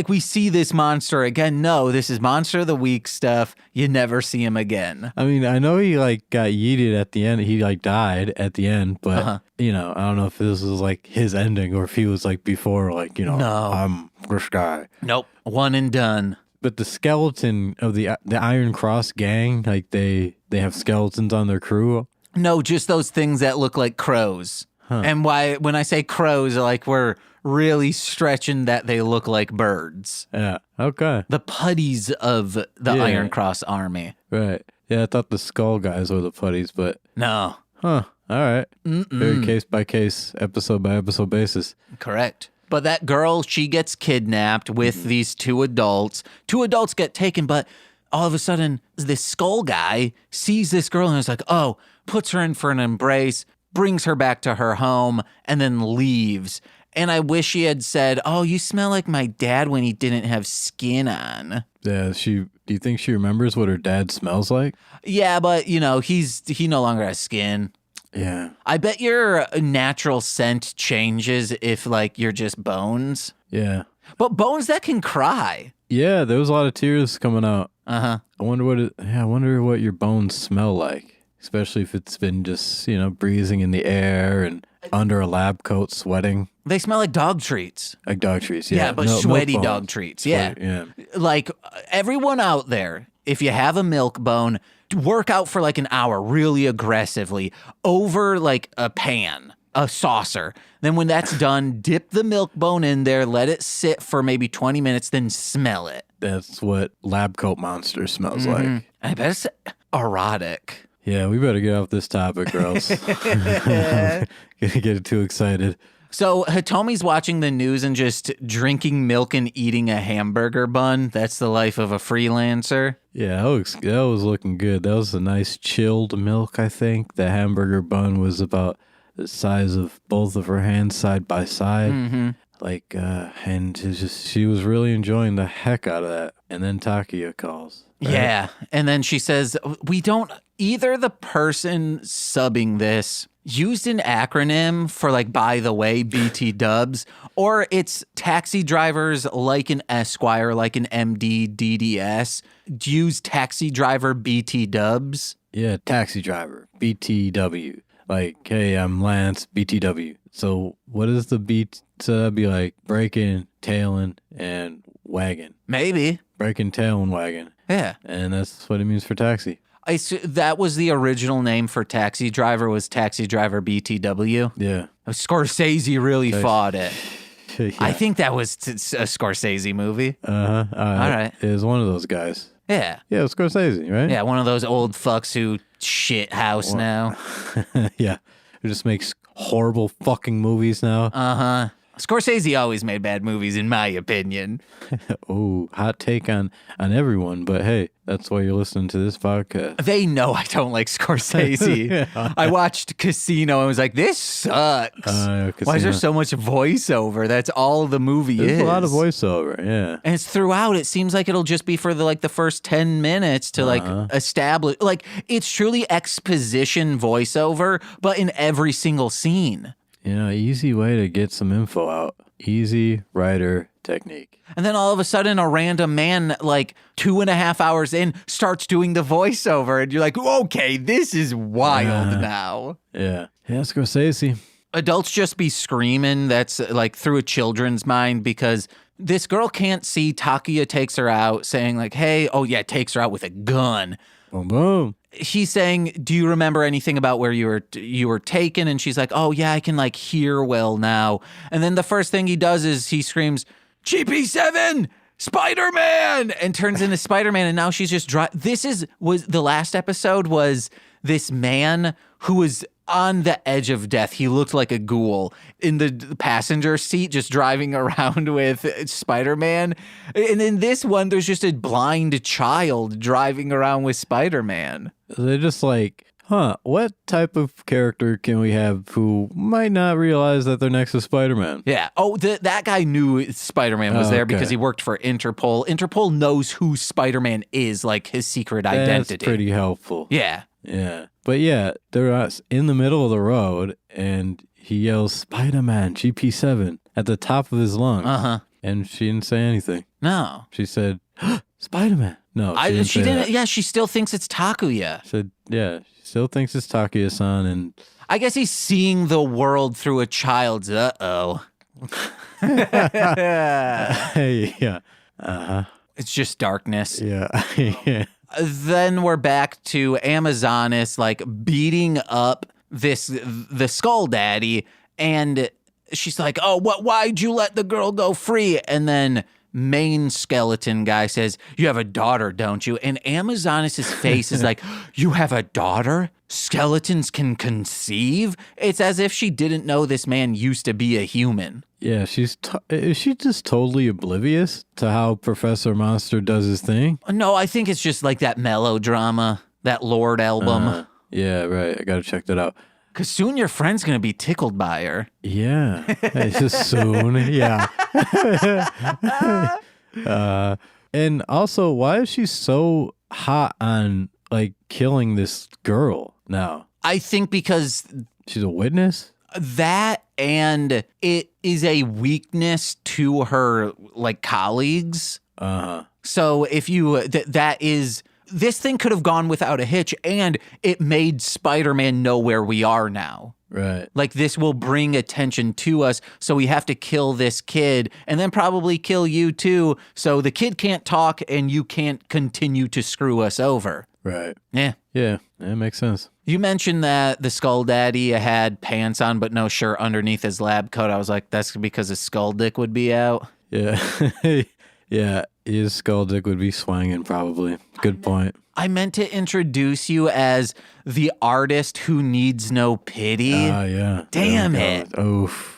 we see this monster again. No, this is Monster of the Week stuff. You never see him again. I mean, I know he, got yeeted at the end. He, died at the end. But, I don't know if this was, his ending or if he was, before, no. I'm this guy. Nope. One and done. But the skeleton of the Iron Cross gang, they have skeletons on their crew. No, just those things that look like crows. Huh. And when I say crows, we're really stretching that they look like birds. Yeah. Okay. The putties of the Iron Cross army. Right. Yeah, I thought the skull guys were the putties, but... No. Huh. All right. Very case by case, episode by episode basis. Correct. But that girl, she gets kidnapped with these two adults. Two adults get taken, but all of a sudden, this skull guy sees this girl and is like, oh... puts her in for an embrace, brings her back to her home, and then leaves. And I wish he had said, oh, you smell like my dad when he didn't have skin on. Yeah, do you think she remembers what her dad smells like? Yeah, but, he no longer has skin. Yeah. I bet your natural scent changes if like you're just bones. Yeah. But bones that can cry. Yeah, there was a lot of tears coming out. Uh-huh. I wonder what your bones smell like, especially if it's been just, breezing in the air and under a lab coat sweating. They smell like dog treats. Like dog treats, yeah. Yeah, but Milk sweaty bones. dog treats. Yeah. Yeah. Like everyone out there, if you have a milk bone, work out for like an hour really aggressively over like a pan, a saucer. Then when that's done, dip the milk bone in there, let it sit for maybe 20 minutes, then smell it. That's what lab coat monster smells like. I bet it's erotic. Yeah, we better get off this topic, girls. Gonna get too excited. So Hitomi's watching the news and just drinking milk and eating a hamburger bun. That's the life of a freelancer. Yeah, that was looking good. That was a nice chilled milk, I think. The hamburger bun was about the size of both of her hands side by side. Mm-hmm. And it's just, she was really enjoying the heck out of that. And then Takia calls. Right? Yeah. And then she says, either the person subbing this used an acronym for like, by the way, BT dubs, or it's taxi drivers like an Esquire, like an MD DDS, use taxi driver BT dubs. Yeah, taxi driver, BTW. Like, hey, I'm Lance, BTW. So what is the beat? So that'd be like braking, tailing, and wagon. Maybe. Braking, tailing, wagon. Yeah. And that's what it means for taxi. That was the original name for taxi driver, was taxi driver BTW. Yeah. Scorsese really fought it. Yeah. I think that was a Scorsese movie. Uh-huh. All right. It was one of those guys. Yeah. Yeah, it was Scorsese, right? Yeah, one of those old fucks who shit house now. Yeah. Who just makes horrible fucking movies now. Uh-huh. Scorsese always made bad movies, in my opinion. Oh, hot take on everyone, but hey, that's why you're listening to this podcast. They know I don't like Scorsese. Yeah. I watched Casino and was like, this sucks. Why is there so much voiceover? That's all the movie is. There's a lot of voiceover, yeah. And it's throughout. It seems like it'll just be for the first 10 minutes to establish. Like, it's truly exposition voiceover, but in every single scene. Easy way to get some info out. Easy writer technique. And then all of a sudden, a random man, like 2.5 hours in, starts doing the voiceover. And you're like, okay, this is wild now. Yeah. Yeah, Scorsese. Adults just be screaming. That's like through a children's mind, because this girl can't see. Takuya takes her out saying like, hey, oh yeah, takes her out with a gun. Boom, boom. She's saying, do you remember anything about where you were taken? And she's like, oh yeah, I can like hear well now. And then the first thing he does is he screams, GP7, Spider-Man, and turns into Spider-Man. And now she's just was the last episode was this man who was on the edge of death. He looked like a ghoul in the passenger seat, just driving around with Spider-Man. And in this one, there's just a blind child driving around with Spider-Man. They're just like, what type of character can we have who might not realize that they're next to Spider-Man? Yeah. Oh, that guy knew Spider-Man was there because he worked for Interpol. Interpol knows who Spider-Man is, like his secret identity. That's pretty helpful. Yeah. Yeah. But yeah, they're in the middle of the road and he yells, Spider-Man, GP7, at the top of his lungs. Uh-huh. And she didn't say anything. No. She said, Spider-Man. No, she didn't. Yeah, she still thinks it's Takuya. She said, yeah, she still thinks it's Takuya-san. And I guess he's seeing the world through a child's uh-oh. Yeah. Uh-huh. It's just darkness. Yeah. Yeah. Then we're back to Amazonas, like beating up the Skull Daddy, and she's like, "Oh, why'd you let the girl go free?" And then main skeleton guy says, "You have a daughter, don't you?" And Amazonas' face is like, "You have a daughter? Skeletons can conceive?" It's as if she didn't know this man used to be a human. Yeah, is she just totally oblivious to how Professor Monster does his thing? No, I think it's just like that melodrama, that Lord album. Yeah, right. I gotta check that out. Because soon your friend's going to be tickled by her. Yeah. It's just soon. Yeah. And also, why is she so hot on, like, killing this girl now? I think because She's a witness? that, and it is a weakness to her like colleagues. So if you that is this thing could have gone without a hitch, and it made Spider-Man know where we are now. Right. Like, this will bring attention to us, so we have to kill this kid and then probably kill you too, so the kid can't talk and you can't continue to screw us over. Right. Yeah. Yeah, that makes sense. You mentioned that the Skull Daddy had pants on but no shirt underneath his lab coat. I was like, that's because his skull dick would be out. Yeah. Yeah, his skull dick would be swinging probably. Good point. I meant to introduce you as the artist who needs no pity. Yeah. Damn Oh, it. God. Oof.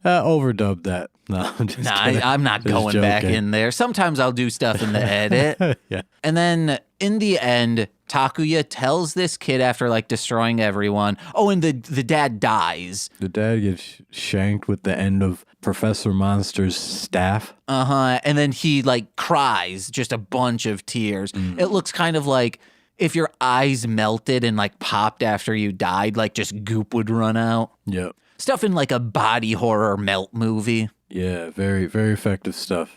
Overdubbed that. No, I'm just kidding. I'm not Just going back joking. in there. Sometimes I'll do stuff in the edit. Yeah. And then in the end, Takuya tells this kid after like destroying everyone. Oh, and the dad dies. The dad gets shanked with the end of Professor Monster's staff. And then he like cries just a bunch of tears. It looks kind of like if your eyes melted and like popped after you died, like just goop would run out. Yep. Stuff in like a body horror melt movie. Yeah, very, very effective stuff.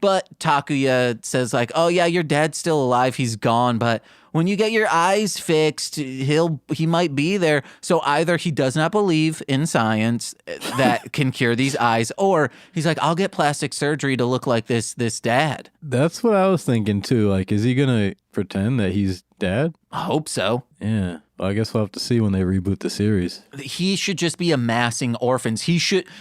But Takuya says like, oh yeah, your dad's still alive. He's gone. But when you get your eyes fixed, he might be there. So either he does not believe in science that can cure these eyes, or he's like, I'll get plastic surgery to look like this dad. That's what I was thinking too. Like, is he gonna pretend that he's dad? I hope so. Yeah. Well, I guess we'll have to see when they reboot the series. He should just be amassing orphans.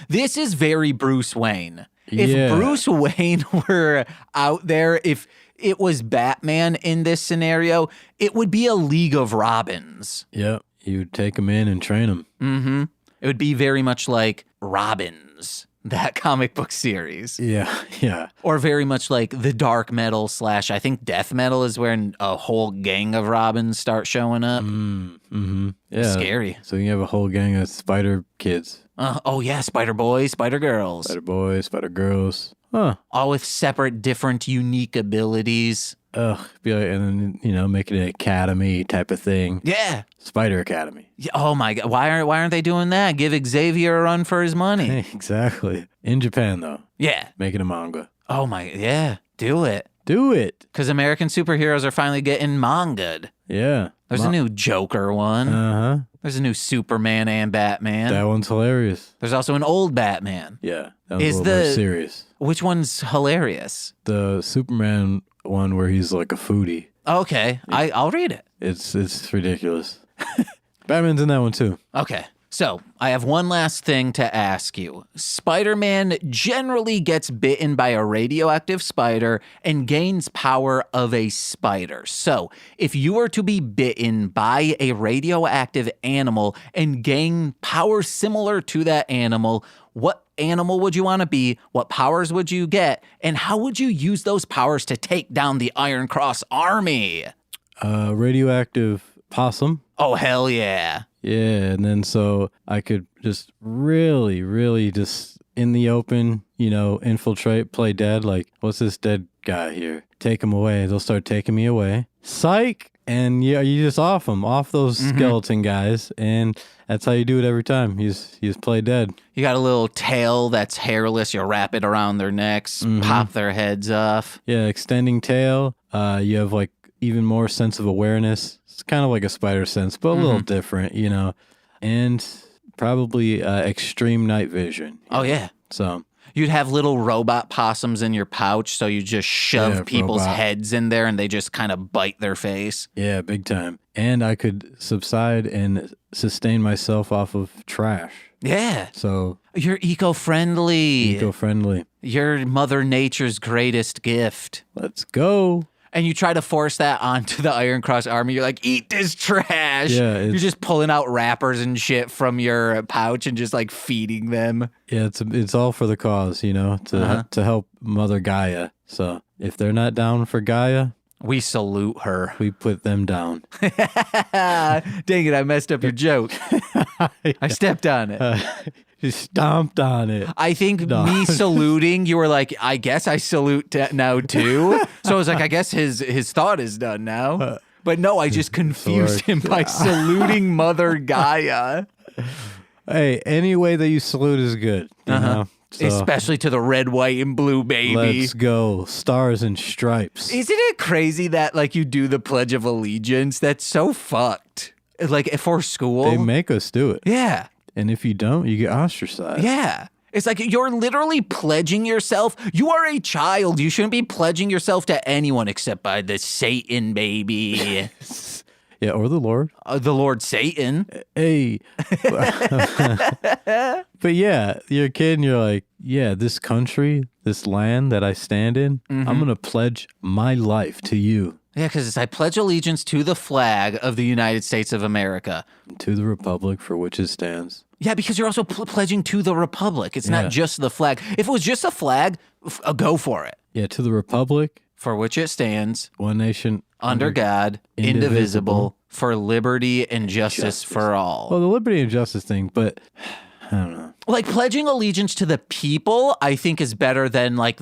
This is very Bruce Wayne. If Yeah. Bruce Wayne were out there, if it was Batman in this scenario, it would be a League of Robins. Yep. You take him in and train him. It would be very much like Robins, that comic book series. Yeah. Yeah. Or very much like the dark metal / I think death metal is where a whole gang of Robins start showing up. Yeah. Scary. So you have a whole gang of spider kids. Oh yeah, Spider Boys, Spider Girls. Spider boys, spider girls. Huh. All with separate, different, unique abilities. Ugh. Be like, and then, make it an academy type of thing. Yeah. Spider Academy. Yeah, oh my God. Why aren't they doing that? Give Xavier a run for his money. Exactly. In Japan, though. Yeah. Make it a manga. Oh my, yeah. Do it. Do it. Because American superheroes are finally getting manga'd. Yeah. There's a new Joker one. Uh-huh. There's a new Superman and Batman. That one's hilarious. There's also an old Batman. Yeah. That one's Is a little more the- serious. Which one's hilarious? The Superman one where he's like a foodie. Okay, I'll read it. It's ridiculous. Batman's in that one too. Okay. So, I have one last thing to ask you. Spider-Man generally gets bitten by a radioactive spider and gains power of a spider. So, if you were to be bitten by a radioactive animal and gain power similar to that animal, what animal would you want to be? What powers would you get? And how would you use those powers to take down the Iron Cross army? Radioactive possum. Oh, hell yeah. Yeah, and then so I could just really just in the open, infiltrate, play dead. Like, what's this dead guy here? Take him away. They'll start taking me away. Psych! And yeah, you just off those skeleton guys, and that's how you do it every time. You just play dead. You got a little tail that's hairless. You wrap it around their necks, pop their heads off. Yeah, extending tail. You have like even more sense of awareness. It's kind of like a spider sense, but a little different, and probably extreme night vision. Oh, yeah. So You'd have little robot possums in your pouch, so you just shove people's heads in there and they just kind of bite their face. Yeah, big time. And I could subside and sustain myself off of trash. Yeah. So You're eco-friendly. eco-friendly. You're Mother Nature's greatest gift. Let's go. And you try to force that onto the Iron Cross army. You're like, eat this trash. Yeah, You're just pulling out wrappers and shit from your pouch and just like feeding them. Yeah, it's all for the cause, to help Mother Gaia. So if they're not down for Gaia, We salute her. we put them down. Dang it, I messed up your joke. I stepped on it. Just stomped on it. I think me saluting, you were like, I guess I salute now too. So I was like, I guess his thought is done now. But no, I just confused him by saluting Mother Gaia. Hey, any way that you salute is good. You know? So, especially to the red, white, and blue, baby. Let's go. Stars and stripes. Isn't it crazy that like you do the Pledge of Allegiance? That's so fucked. Like for school. They make us do it. Yeah. And if you don't, you get ostracized. Yeah. It's like you're literally pledging yourself. You are a child. You shouldn't be pledging yourself to anyone except by the Satan, baby. Yeah, or the Lord. The Lord Satan. Hey. But yeah, you're a kid and you're like, yeah, this country, this land that I stand in, I'm going to pledge my life to you. Yeah, because it's I pledge allegiance to the flag of the United States of America. To the republic for which it stands. Yeah, because you're also pledging to the republic. It's not just the flag. If it was just a flag, go for it. Yeah, to the republic. For which it stands. One nation. Under God, indivisible, for liberty and justice for all. Well, the liberty and justice thing, but I don't know. Like pledging allegiance to the people, I think is better than like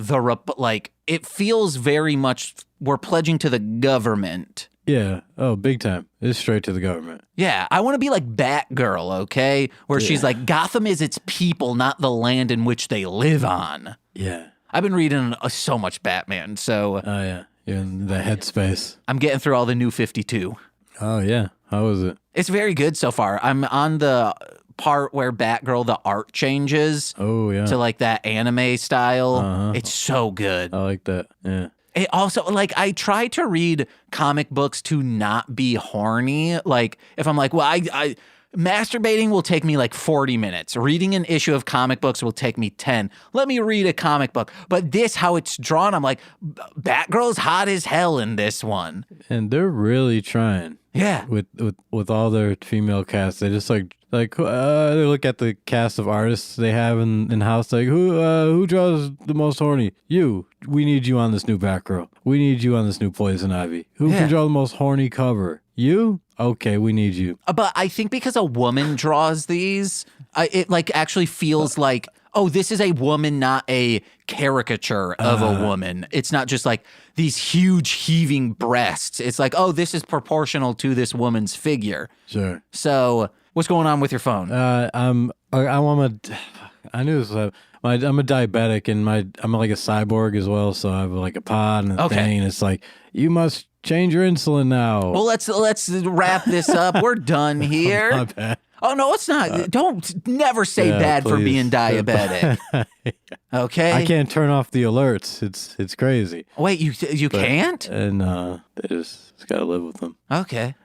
it feels very much we're pledging to the government. Yeah. Oh, big time. It's straight to the government. Yeah. I want to be like Batgirl, okay? Where she's like, Gotham is its people, not the land in which they live on. Yeah. I've been reading so much Batman, so. Oh, yeah. You're in the headspace. I'm getting through all the new 52. Oh, yeah. How was it? It's very good so far. I'm on the part where Batgirl, the art changes. Oh, yeah. To like that anime style. It's so good. I like that. Yeah. It also, like, I try to read comic books to not be horny. Like, if I'm like, well, I masturbating will take me like 40 minutes. Reading an issue of comic books will take me 10. Let me read a comic book. But this, how it's drawn, I'm like, Batgirl's hot as hell in this one. And they're really trying. Yeah. With all their female cast. They just like they look at the cast of artists they have in house, like who draws the most horny? You. We need you on this new Batgirl. We need you on this new Poison Ivy. Who can draw the most horny cover? You? Okay, we need you. But I think because a woman draws these, it like actually feels like, oh, this is a woman, not a caricature of a woman. It's not just like these huge heaving breasts. It's like, oh, this is proportional to this woman's figure. Sure. So what's going on with your phone? I knew this was I'm a diabetic and I'm like a cyborg as well, so I have like a pod and a thing, and it's like, you must change your insulin now. Well, let's wrap this up. We're done here. My bad. Oh no, it's not. Don't never say bad for being diabetic. Okay. I can't turn off the alerts. It's crazy. Wait, you can't? And they just gotta live with them. Okay.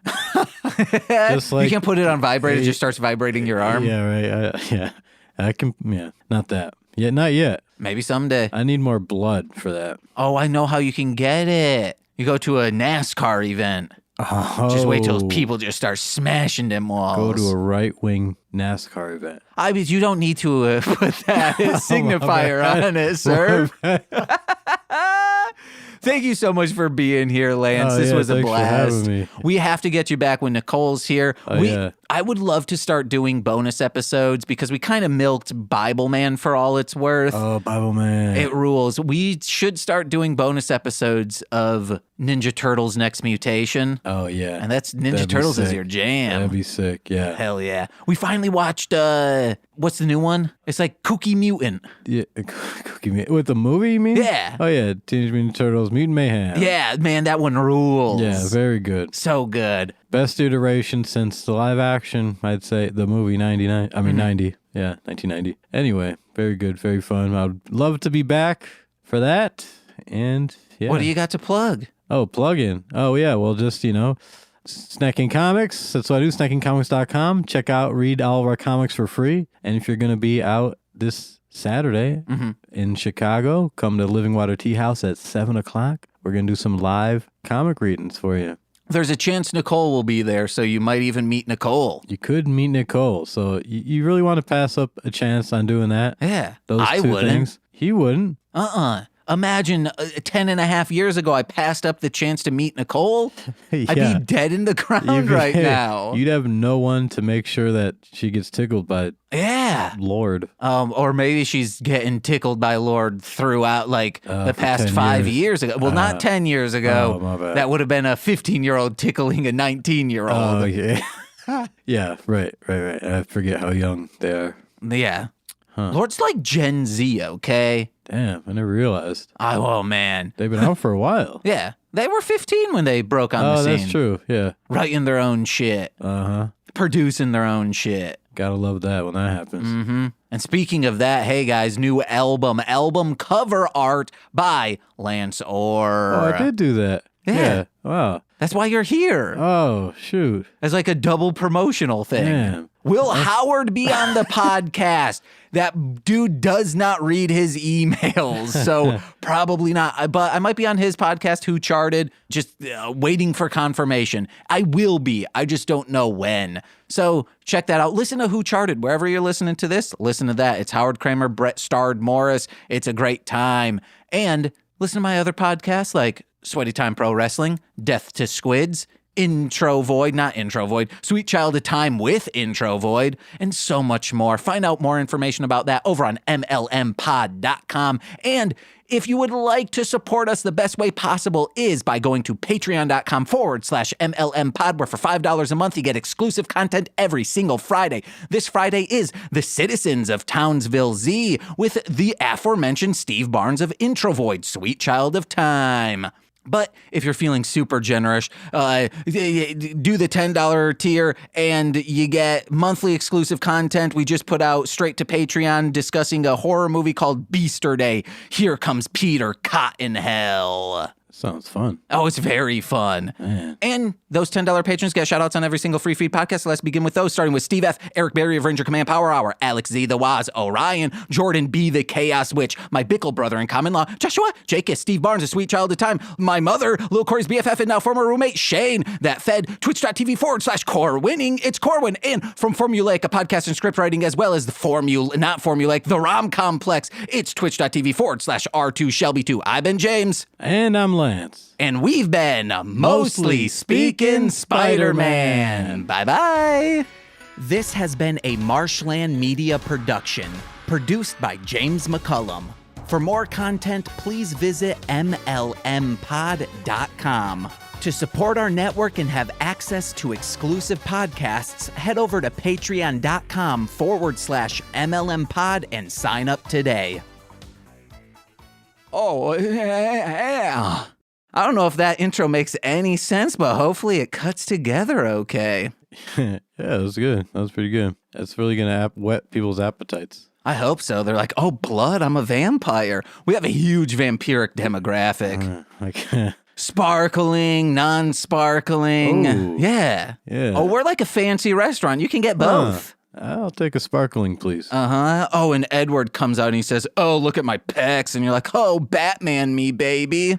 Just like, you can't put it on vibrate. It just starts vibrating your arm. Yeah, right. Yeah, I can. Yeah, not that. Yeah, not yet. Maybe someday. I need more blood for that. Oh, I know how you can get it. You go to a NASCAR event. Oh. Just wait till people just start smashing them walls. Go to a right-wing NASCAR event. You don't need to put that signifier on it, sir. Thank you so much for being here, Lance. This was a blast. We have to get you back when Nicole's here. I would love to start doing bonus episodes because we kind of milked Bible Man for all it's worth. Oh, Bible Man. It rules. We should start doing bonus episodes of Ninja Turtles Next Mutation. Oh, yeah. And that's Ninja Turtles is your jam. That'd be sick, yeah. Hell yeah. We finally watched, what's the new one? It's like Kooky Mutant. Yeah, Kooky Mutant. With the movie, you mean? Yeah. Oh, yeah. Teenage Mutant Turtles, Mutant Mayhem. Yeah, man, that one rules. Yeah, very good. So good. Best iteration since the live action, I'd say the movie 99. I mean, 90. Yeah, 1990. Anyway, very good, very fun. I'd love to be back for that. And yeah. What do you got to plug? Oh, plug in. Oh, yeah. Well, just, Snacking Comics. That's what I do. SnackingComics.com. Check out, read all of our comics for free. And if you're going to be out this Saturday in Chicago, come to Living Water Tea House at 7 o'clock. We're going to do some live comic readings for you. There's a chance Nicole will be there, so you might even meet Nicole. You could meet Nicole, so you really want to pass up a chance on doing that? Yeah, Those I two wouldn't. things. He wouldn't. Imagine 10 and a half years ago, I passed up the chance to meet Nicole. I'd Yeah. be dead in the ground right now. You'd have no one to make sure that she gets tickled by Yeah. Lord. Or maybe she's getting tickled by Lord throughout the For past 10 5 years. years ago. Well, not 10 years ago. Oh, my bad. That would have been a 15-year-old tickling a 19-year-old. Oh, yeah. Yeah, right. I forget how young they are. Yeah. Huh. Lord's like Gen Z, okay? Damn, I never realized. Oh, man. They've been out for a while. Yeah. They were 15 when they broke on the scene. That's true. Yeah. Writing their own shit. Uh-huh. Producing their own shit. Gotta love that when that happens. Mm-hmm. And speaking of that, hey guys, new album cover art by Lance Orr. Oh, I did do that. Yeah. Wow. That's why you're here. Oh, shoot. As like a double promotional thing. Damn. Will Howard be on the podcast? That dude does not read his emails, so probably not. But I might be on his podcast, Who Charted, just waiting for confirmation. I will be. I just don't know when. So check that out. Listen to Who Charted. Wherever you're listening to this, listen to that. It's Howard Kramer, Brett Starred Morris. It's a great time. And listen to my other podcasts like Sweaty Time Pro Wrestling, Death to Squids, Intro Void, not Intro Void, Sweet Child of Time with Intro Void, and so much more. Find out more information about that over on MLMpod.com. And if you would like to support us, the best way possible is by going to patreon.com/MLMpod, where for $5 a month, you get exclusive content every single Friday. This Friday is The Citizens of Townsville Z with the aforementioned Steve Barnes of Intro Void, Sweet Child of Time. But if you're feeling super generous, do the $10 tier and you get monthly exclusive content. We just put out straight to Patreon discussing a horror movie called Beaster Here Comes Peter Cottonhell. Sounds fun. Oh, it's very fun. Man. And those $10 patrons get shout-outs on every single free feed podcast. So let's begin with those, starting with Steve F., Eric Berry of Ranger Command Power Hour, Alex Z. The Waz, Orion, Jordan B. The Chaos Witch, my Bickle brother in common law, Joshua, Jake, Steve Barnes, a sweet child of time, my mother, Lil Corey's BFF and now former roommate, Shane, that fed twitch.tv/core winning. It's Corwin. And from Formulaic, a podcast and script writing, as well as the the Rom Complex, it's twitch.tv/R2Shelby2. I've been James. And I'm Lance. And we've been Mostly Speaking Spider-Man. Bye-bye. This has been a Marshland Media production, produced by James McCollum. For more content, please visit MLMpod.com. To support our network and have access to exclusive podcasts, head over to patreon.com/MLMpod and sign up today. Oh, yeah. I don't know if that intro makes any sense, but hopefully it cuts together okay. Yeah, that was good. That was pretty good. That's really going to whet people's appetites. I hope so. They're like, oh, blood, I'm a vampire. We have a huge vampiric demographic. Sparkling, non-sparkling. Ooh. Yeah. Oh, we're like a fancy restaurant. You can get both. I'll take a sparkling, please. Uh-huh. Oh, and Edward comes out and he says, oh, look at my pecs. And you're like, oh, Batman me, baby.